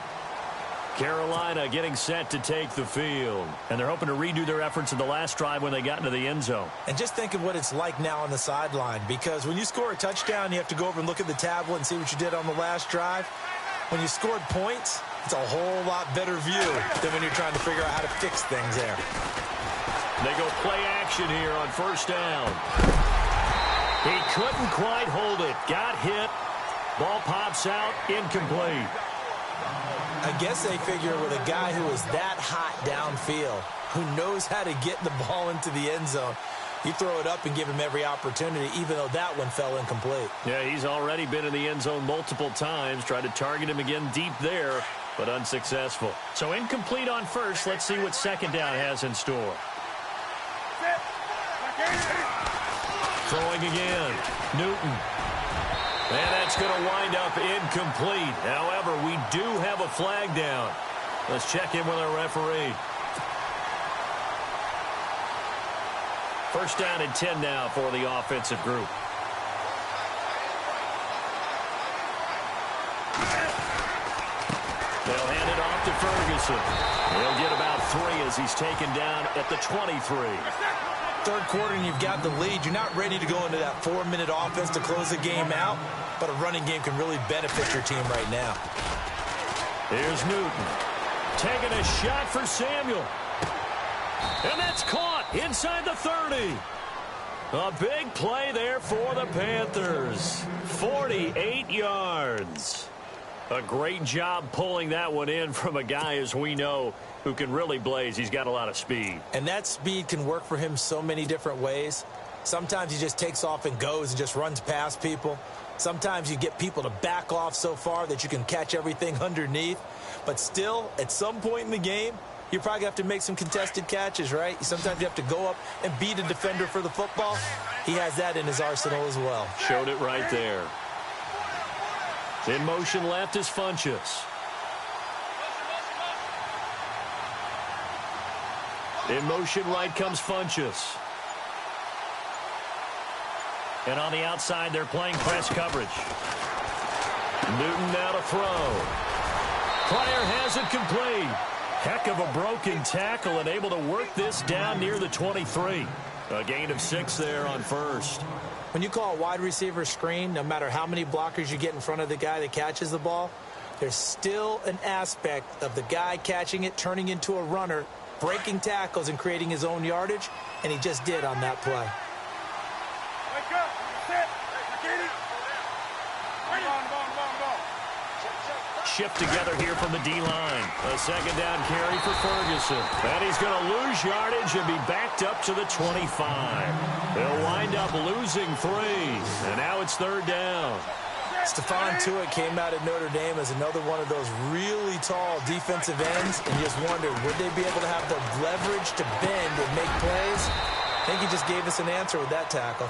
[SPEAKER 1] Carolina getting set to take the field. And they're hoping to redo their efforts in the last drive when they got into the end zone.
[SPEAKER 2] And just think of what it's like now on the sideline. Because when you score a touchdown, you have to go over and look at the tablet and see what you did on the last drive. When you scored points, it's a whole lot better view than when you're trying to figure out how to fix things there.
[SPEAKER 1] They go play action here on first down. He couldn't quite hold it. Got hit. Ball pops out. Incomplete.
[SPEAKER 2] I guess they figure with a guy who is that hot downfield, who knows how to get the ball into the end zone, you throw it up and give him every opportunity, even though that one fell incomplete.
[SPEAKER 1] Yeah, he's already been in the end zone multiple times. Tried to target him again deep there, but unsuccessful. So incomplete on first. Let's see what second down has in store. Throwing again. Newton. And that's going to wind up incomplete. However, we do have a flag down. Let's check in with our referee. First down and 10 now for the offensive group. They'll hand it off to Ferguson. He'll get about 3 as he's taken down at the 23.
[SPEAKER 2] Third quarter and you've got the lead. You're not ready to go into that 4-minute offense to close the game out, but a running game can really benefit your team right now.
[SPEAKER 1] Here's Newton. Taking a shot for Samuel. And that's caught inside the 30. A big play there for the Panthers. 48 yards. A great job pulling that one in from a guy, as we know, who can really blaze. He's got a lot of speed.
[SPEAKER 2] And that speed can work for him so many different ways. Sometimes he just takes off and goes and just runs past people. Sometimes you get people to back off so far that you can catch everything underneath. But still, at some point in the game, you probably have to make some contested catches, right? Sometimes you have to go up and beat a defender for the football. He has that in his arsenal as well.
[SPEAKER 1] Showed it right there. In motion left is Funchess. In motion right comes Funchess. And on the outside, they're playing press coverage. Newton now to throw. Pryor has it complete. Heck of a broken tackle and able to work this down near the 23. A gain of 6 there on first.
[SPEAKER 2] When you call a wide receiver screen, no matter how many blockers you get in front of the guy that catches the ball, there's still an aspect of the guy catching it, turning into a runner, breaking tackles and creating his own yardage, and he just did on that play.
[SPEAKER 1] Shift together here from the D-line. A second down carry for Ferguson. And he's going to lose yardage and be backed up to the 25. They'll wind up losing 3. And now it's third down.
[SPEAKER 2] Stephon Tuitt came out of Notre Dame as another one of those really tall defensive ends, and you just wondered, would they be able to have the leverage to bend and make plays? I think he just gave us an answer with that tackle.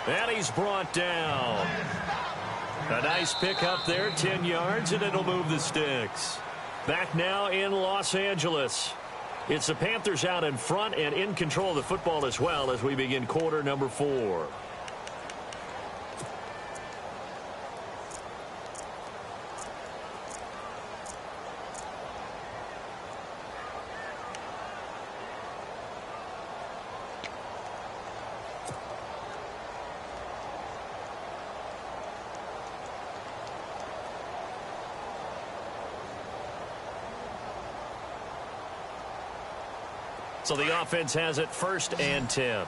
[SPEAKER 1] And he's brought down. A nice pick up there, 10 yards, and it'll move the sticks. Back now in Los Angeles. It's the Panthers out in front and in control of the football as well as we begin quarter number 4. So the offense has it 1st and 10.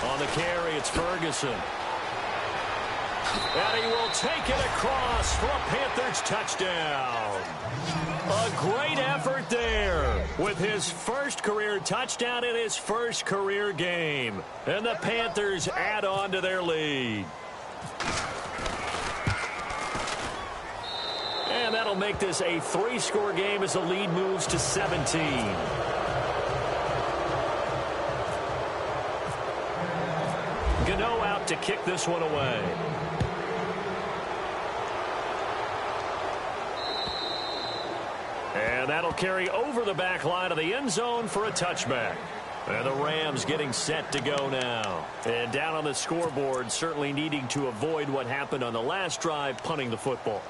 [SPEAKER 1] On the carry, it's Ferguson. And he will take it across for a Panthers touchdown. A great effort there with his first career touchdown in his first career game. And the Panthers add on to their lead. And that'll make this a 3-score game as the lead moves to 17. Gano out to kick this one away. And that'll carry over the back line of the end zone for a touchback. And the Rams getting set to go now. And down on the scoreboard, certainly needing to avoid what happened on the last drive, punting the football.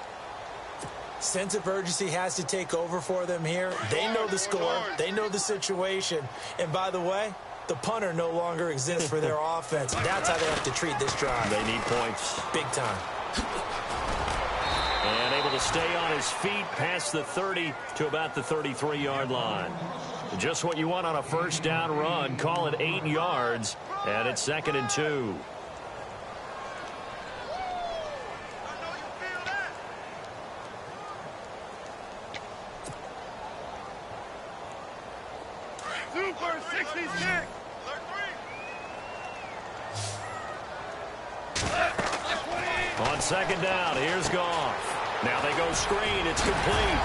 [SPEAKER 2] Sense of urgency has to take over for them here. They know the score. They know the situation. And by the way, the punter no longer exists for their offense. That's how they have to treat this drive.
[SPEAKER 1] They need points.
[SPEAKER 2] Big time.
[SPEAKER 1] And able to stay on his feet past the 30 to about the 33-yard line. Just what you want on a first down run. Call it 8 yards. And it's 2nd and 2.
[SPEAKER 3] Super 66.
[SPEAKER 1] On second down, here's Goff. Now they go screen. It's complete.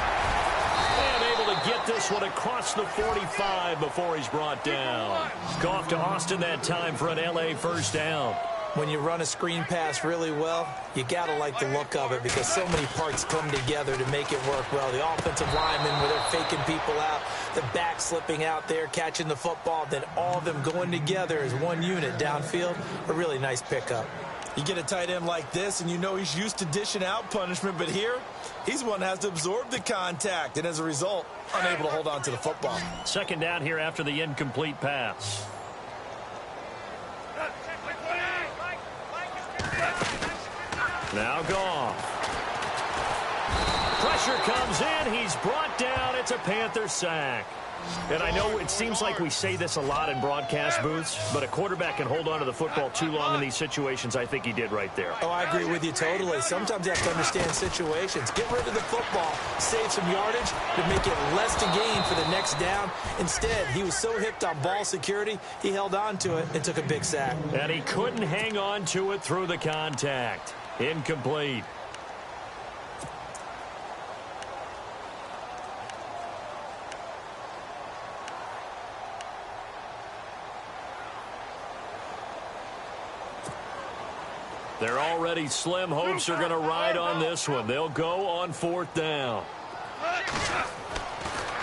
[SPEAKER 1] And able to get this one across the 45 before he's brought down. Goff to Austin that time for an L.A. first down.
[SPEAKER 2] When you run a screen pass really well, you got to like the look of it because so many parts come together to make it work well. The offensive linemen, where they're faking people out, the back slipping out there, catching the football, then all of them going together as one unit downfield. A really nice pickup. You get a tight end like this, and you know he's used to dishing out punishment, but here, he's one that has to absorb the contact, and as a result, unable to hold on to the football.
[SPEAKER 1] Second down here after the incomplete pass. Now Goff. Pressure comes in. He's brought down. It's a Panther sack. And I know it seems like we say this a lot in broadcast booths, but a quarterback can hold on to the football too long in these situations. I think he did right there.
[SPEAKER 2] Oh, I agree with you totally. Sometimes you have to understand situations. Get rid of the football, save some yardage to make it less to gain for the next down. Instead, he was so hipped on ball security, he held on to it and took a big sack.
[SPEAKER 1] And he couldn't hang on to it through the contact. Incomplete. They're already slim hopes are going to ride on this one. They'll go on 4th down.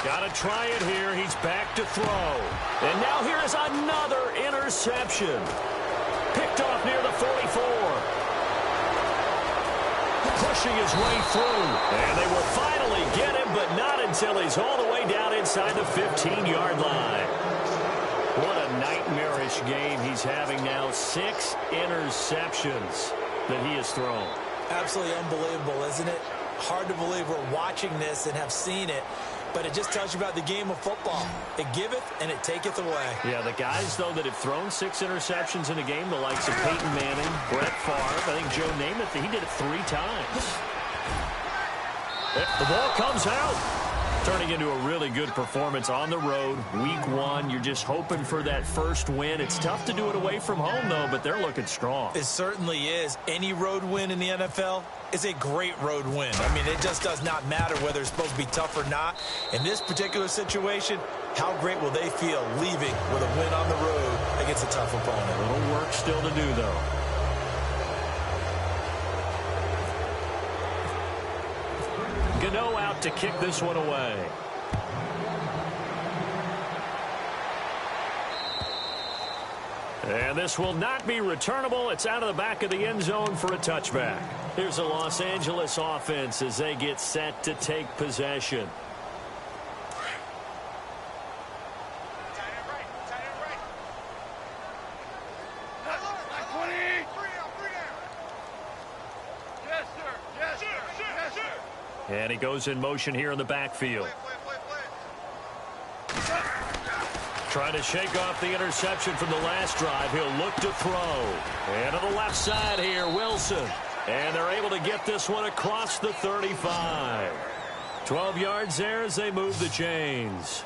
[SPEAKER 1] Got to try it here. He's back to throw. And now here is another interception. Picked off near the 44. Pushing his way through. And they will finally get him, but not until he's all the way down inside the 15-yard line. What a nightmarish game he's having now. 6 interceptions that he has thrown.
[SPEAKER 2] Absolutely unbelievable, isn't it? Hard to believe we're watching this and have seen it, but it just tells you about the game of football. It giveth and it taketh away.
[SPEAKER 1] Yeah, the guys, though, that have thrown 6 interceptions in a game, the likes of Peyton Manning, Brett Favre, I think Joe Namath, he did it 3 times. The ball comes out. Turning into a really good performance on the road. Week 1, you're just hoping for that first win. It's tough to do it away from home, though, but they're looking strong.
[SPEAKER 2] It certainly is. Any road win in the NFL is a great road win. I mean, it just does not matter whether it's supposed to be tough or not. In this particular situation, how great will they feel leaving with a win on the road against a tough opponent?
[SPEAKER 1] A little work still to do, though. Gano out to kick this one away. And this will not be returnable. It's out of the back of the end zone for a touchback. Here's a Los Angeles offense as they get set to take possession. And he goes in motion here in the backfield. Trying to shake off the interception from the last drive. He'll look to throw. And to the left side here, Wilson. And they're able to get this one across the 35. 12 yards there as they move the chains.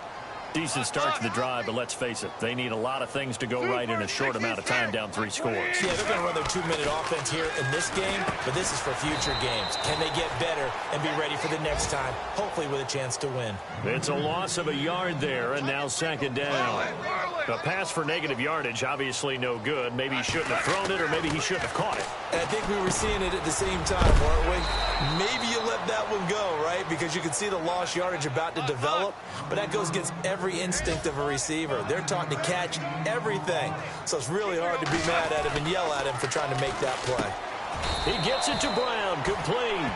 [SPEAKER 1] Decent start to the drive, but let's face it, they need a lot of things to go right in a short amount of time down 3 scores.
[SPEAKER 2] Yeah, they're going to run their 2-minute offense here in this game, but this is for future games. Can they get better and be ready for the next time, hopefully with a chance to win?
[SPEAKER 1] It's a loss of a yard there, and now 2nd down. A pass for negative yardage, obviously no good. Maybe he shouldn't have thrown it, or maybe he shouldn't have caught it.
[SPEAKER 2] And I think we were seeing it at the same time, weren't we? Maybe you let that one go, right? Because you can see the lost yardage about to develop, but that goes against every instinct of a receiver. They're taught to catch everything, so it's really hard to be mad at him and yell at him for trying to make that play.
[SPEAKER 1] He gets it to Brown, complete.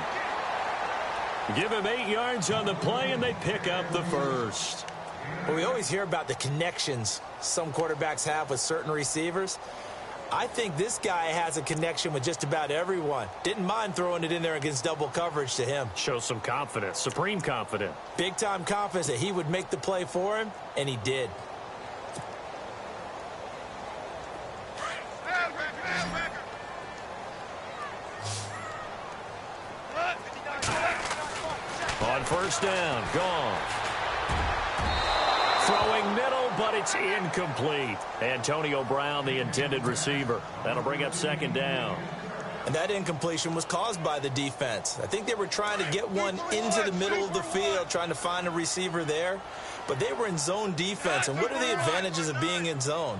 [SPEAKER 1] Give him 8 yards on the play, and they pick up the first.
[SPEAKER 2] Well, we always hear about the connections some quarterbacks have with certain receivers. I think this guy has a connection with just about everyone. Didn't mind throwing it in there against double coverage to him.
[SPEAKER 1] Shows some confidence, supreme confidence.
[SPEAKER 2] Big-time confidence that he would make the play for him, and he did.
[SPEAKER 1] On 1st down, Goff. Throwing middle, but it's incomplete. Antonio Brown, the intended receiver. That'll bring up 2nd down.
[SPEAKER 2] And that incompletion was caused by the defense. I think they were trying to get one into the middle of the field, trying to find a receiver there. But they were in zone defense. And what are the advantages of being in zone?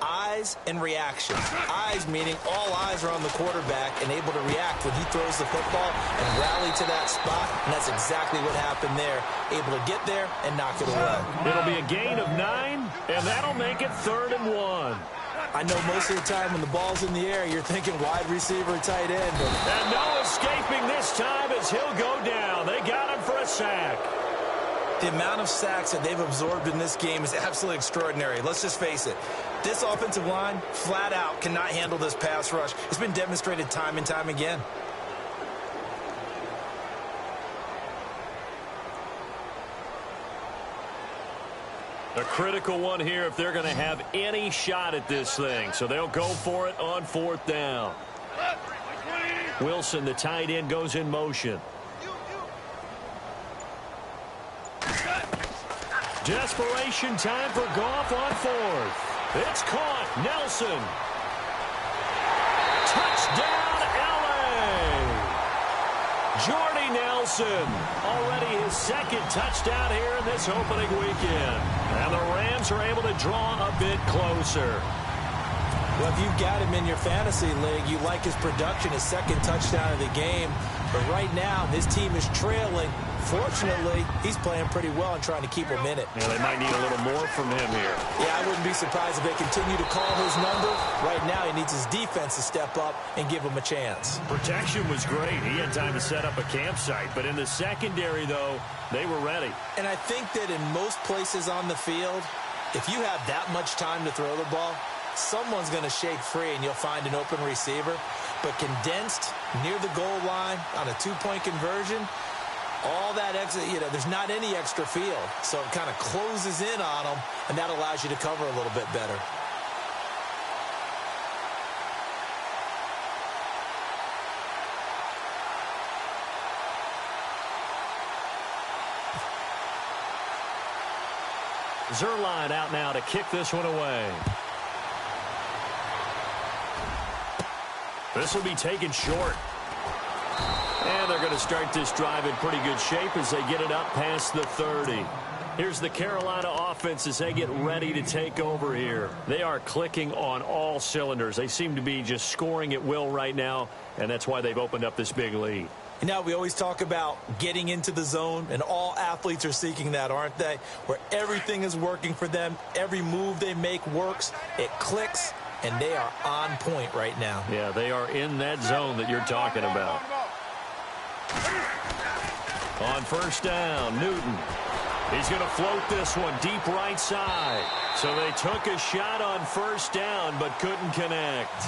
[SPEAKER 2] Eyes and reaction. Eyes meaning all eyes are on the quarterback and able to react when he throws the football and rally to that spot. And that's exactly what happened there. Able to get there and knock it away.
[SPEAKER 1] It'll be a gain of 9, and that'll make it 3rd and 1.
[SPEAKER 2] I know most of the time when the ball's in the air, you're thinking wide receiver, tight end.
[SPEAKER 1] And no escaping this time as he'll go down. They got him for a sack.
[SPEAKER 2] The amount of sacks that they've absorbed in this game is absolutely extraordinary. Let's just face it. This offensive line, flat out, cannot handle this pass rush. It's been demonstrated time and time again.
[SPEAKER 1] A critical one here if they're going to have any shot at this thing. So they'll go for it on 4th down. Wilson, the tight end, goes in motion. Desperation time for Goff on 4th. It's caught. Nelson. Touchdown, L.A. Jordy Nelson, already his 2nd touchdown here in this opening weekend. And the Rams are able to draw a bit closer.
[SPEAKER 2] Well, if you've got him in your fantasy league, you like his production, his 2nd touchdown of the game. But right now, his team is trailing. Fortunately, he's playing pretty well and trying to keep him in it.
[SPEAKER 1] Yeah, they might need a little more from him here.
[SPEAKER 2] Yeah, I wouldn't be surprised if they continue to call his number. Right now, he needs his defense to step up and give him a chance.
[SPEAKER 1] Protection was great. He had time to set up a campsite. But in the secondary, though, they were ready.
[SPEAKER 2] And I think that in most places on the field, if you have that much time to throw the ball, someone's going to shake free and you'll find an open receiver. But condensed near the goal line on a 2-point conversion, all that extra, there's not any extra field. So it kind of closes in on them, and that allows you to cover a little bit better.
[SPEAKER 1] Zerline out now to kick this one away. This will be taken short. And they're going to start this drive in pretty good shape as they get it up past the 30. Here's the Carolina offense as they get ready to take over here. They are clicking on all cylinders. They seem to be just scoring at will right now, and that's why they've opened up this big lead.
[SPEAKER 2] Now, we always talk about getting into the zone, and all athletes are seeking that, aren't they? Where everything is working for them. Every move they make works. It clicks, and they are on point right now.
[SPEAKER 1] Yeah, they are in that zone that you're talking about. On 1st down, Newton. He's going to float this one deep right side. So they took a shot on 1st down but couldn't connect.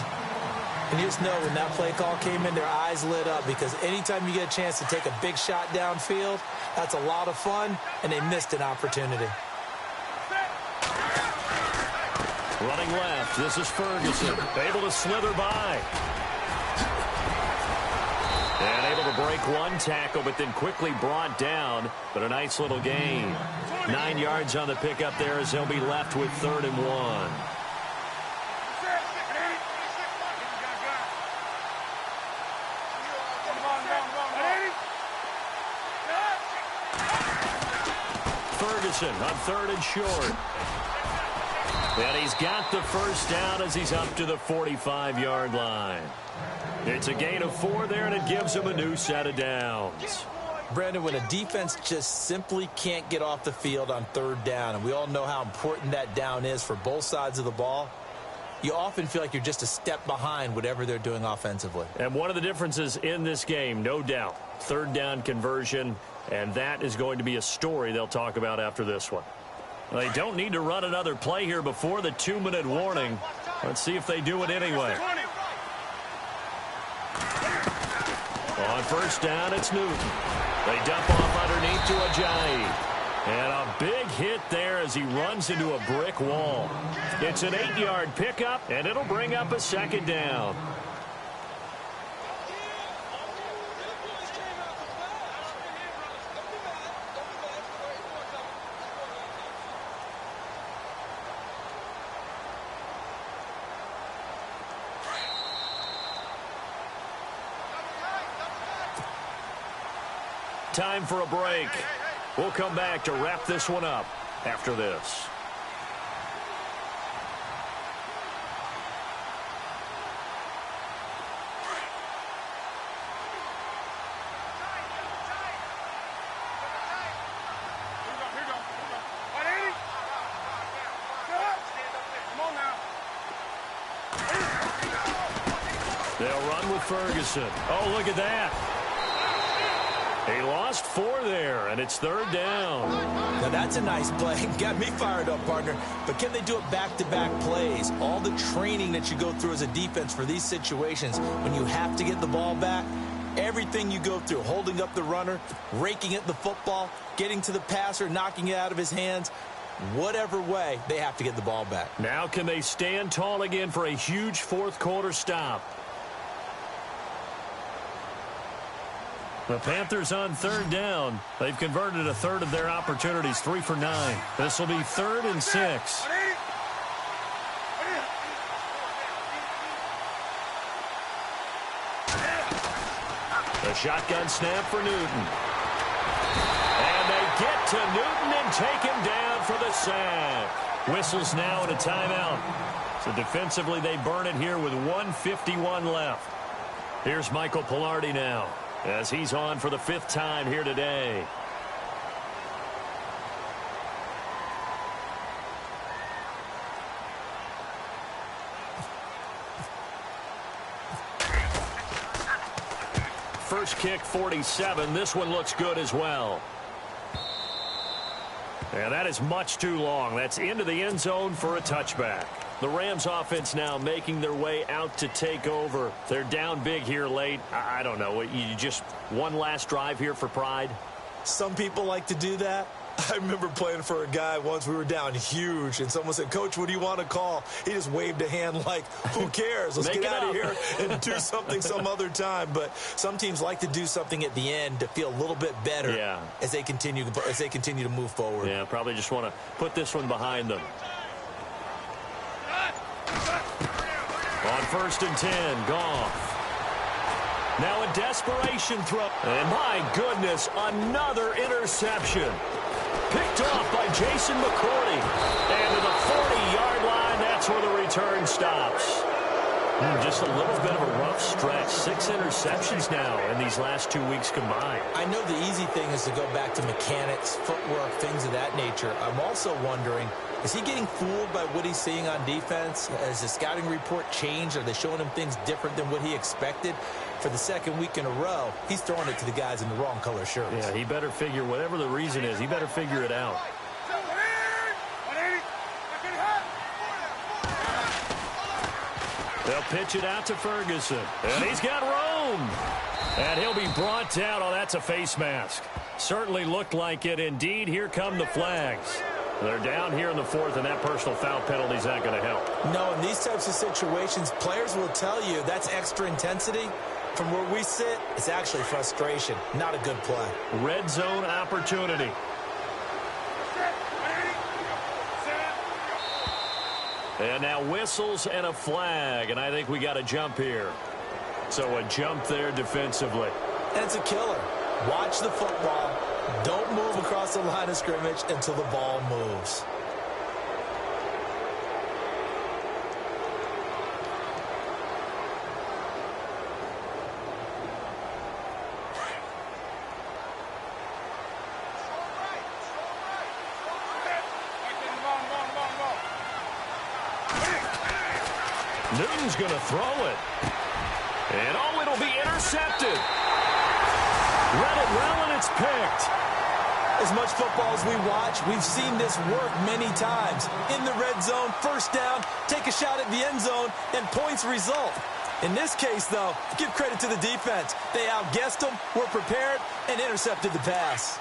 [SPEAKER 2] And you just know when that play call came in, their eyes lit up because anytime you get a chance to take a big shot downfield, that's a lot of fun, and they missed an opportunity.
[SPEAKER 1] Running left, this is Ferguson, able to slither by. And able to break one tackle, but then quickly brought down. But a nice little gain. 9 yards on the pickup there as they'll be left with 3rd and 1. Ferguson on 3rd and short. And he's got the 1st down as he's up to the 45-yard line. It's a gain of 4 there, and it gives him a new set of downs.
[SPEAKER 2] Brandon, when a defense just simply can't get off the field on 3rd down, and we all know how important that down is for both sides of the ball, you often feel like you're just a step behind whatever they're doing offensively.
[SPEAKER 1] And one of the differences in this game, no doubt, 3rd down conversion, and that is going to be a story they'll talk about after this one. Well, they don't need to run another play here before the 2-minute warning. Let's see if they do it anyway. On 1st down, it's Newton. They dump off underneath to Ajayi. And a big hit there as he runs into a brick wall. It's an 8-yard pickup, and it'll bring up a 2nd down. Time for a break. We'll come back to wrap this one up after this. They'll run with Ferguson. Oh, look at that. He lost 4 there, and it's 3rd down.
[SPEAKER 2] Now, that's a nice play. Got me fired up, partner. But can they do it back-to-back plays? All the training that you go through as a defense for these situations, when you have to get the ball back, everything you go through, holding up the runner, raking at the football, getting to the passer, knocking it out of his hands, Whatever way, they have to get the ball back.
[SPEAKER 1] Now can they stand tall again for a huge fourth quarter stop? The Panthers on third down. They've converted a third of their opportunities, 3 for 9. This will be 3rd and 6. The shotgun snap for Newton. And they get to Newton and take him down for the sack. Whistles now and a timeout. So defensively they burn it here with 1:51 left. Here's Michael Pilardi now, as he's on for the 5th time here today. First kick, 47. This one looks good as well. And that is much too long. That's into the end zone for a touchback. The Rams offense now making their way out to take over. They're down big here late. I don't know. You just one last drive here for pride?
[SPEAKER 2] Some people like to do that. I remember playing for a guy once. We were down huge, and someone said, "Coach, what do you want to call?" He just waved a hand like, who cares? Let's get out of here and do something some other time. But some teams like to do something at the end to feel a little bit better as they continue to move forward.
[SPEAKER 1] Yeah, probably just want to put this one behind them. On 1st and 10, Goff. Now a desperation throw. And my goodness, another interception. Picked off by Jason McCourty. And to the 40-yard line, that's where the return stops. Just a little bit of a rough stretch. 6 interceptions now in these last 2 weeks combined.
[SPEAKER 2] I know the easy thing is to go back to mechanics, footwork, things of that nature. I'm also wondering, is he getting fooled by what he's seeing on defense? Has the scouting report changed? Are they showing him things different than what he expected? For the 2nd week in a row, he's throwing it to the guys in the wrong color shirts.
[SPEAKER 1] Yeah, he better figure, whatever the reason is, he better figure it out. They'll pitch it out to Ferguson. And he's got room. And he'll be brought down. Oh, that's a face mask. Certainly looked like it. Indeed, here come the flags. They're down here in the 4th, and that personal foul penalty is not going to help.
[SPEAKER 2] No, in these types of situations, players will tell you that's extra intensity. From where we sit, it's actually frustration. Not a good play.
[SPEAKER 1] Red zone opportunity. And now whistles and a flag, and I think we got a jump here. So a jump there defensively.
[SPEAKER 2] And it's a killer. Watch the football. Don't move across the line of scrimmage until the ball moves.
[SPEAKER 1] Newton's going to throw it. And, oh, it'll be intercepted. Read it well, and it's picked.
[SPEAKER 2] As much football as we watch, we've seen this work many times. In the red zone, 1st down, take a shot at the end zone, and points result. In this case, though, give credit to the defense. They outguessed them, were prepared, and intercepted the pass.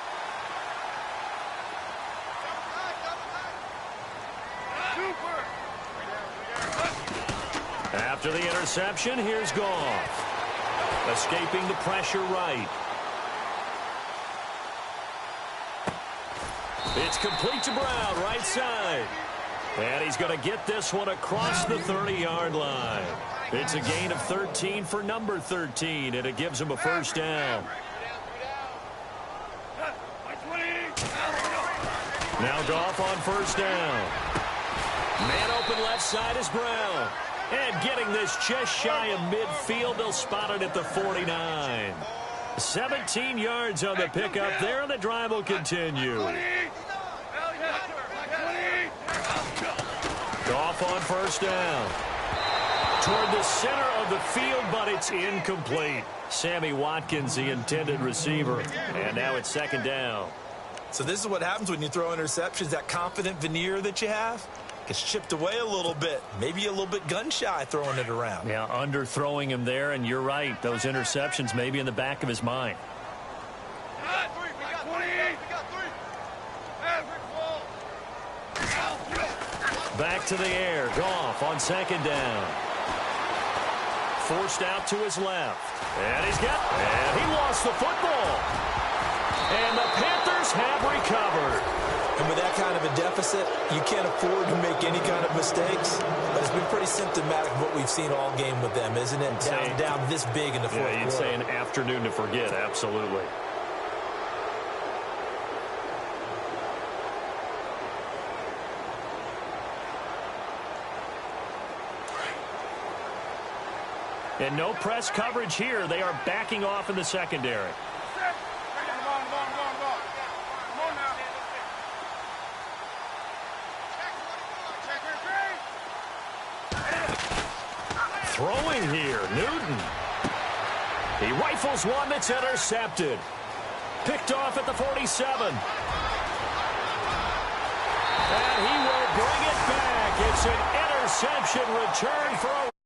[SPEAKER 1] After the interception, here's Goff. Escaping the pressure right. It's complete to Brown, right side. And he's going to get this one across the 30-yard line. It's a gain of 13 for number 13, and it gives him a 1st down. Now Goff on 1st down. Man open left side is Brown. And getting this just shy of midfield, they'll spot it at the 49. 17 yards on the pickup there, and the drive will continue. Goff on 1st down. Toward the center of the field, but it's incomplete. Sammy Watkins, the intended receiver. And now it's 2nd down.
[SPEAKER 2] So this is what happens when you throw interceptions. That confident veneer that you have gets chipped away a little bit. Maybe a little bit gun-shy throwing it around.
[SPEAKER 1] Yeah, underthrowing him there, and you're right. Those interceptions may be in the back of his mind. Back to the air. Goff on second down. Forced out to his left. And he lost the football. And the Panthers have recovered.
[SPEAKER 2] And with that kind of a deficit, you can't afford to make any kind of mistakes. But it's been pretty symptomatic of what we've seen all game with them, isn't it? Down this big in the fourth quarter.
[SPEAKER 1] You'd say an afternoon to forget, absolutely. And no press coverage here. They are backing off in the secondary. Throwing here, Newton. He rifles one that's intercepted. Picked off at the 47. And he will bring it back. It's an interception return for a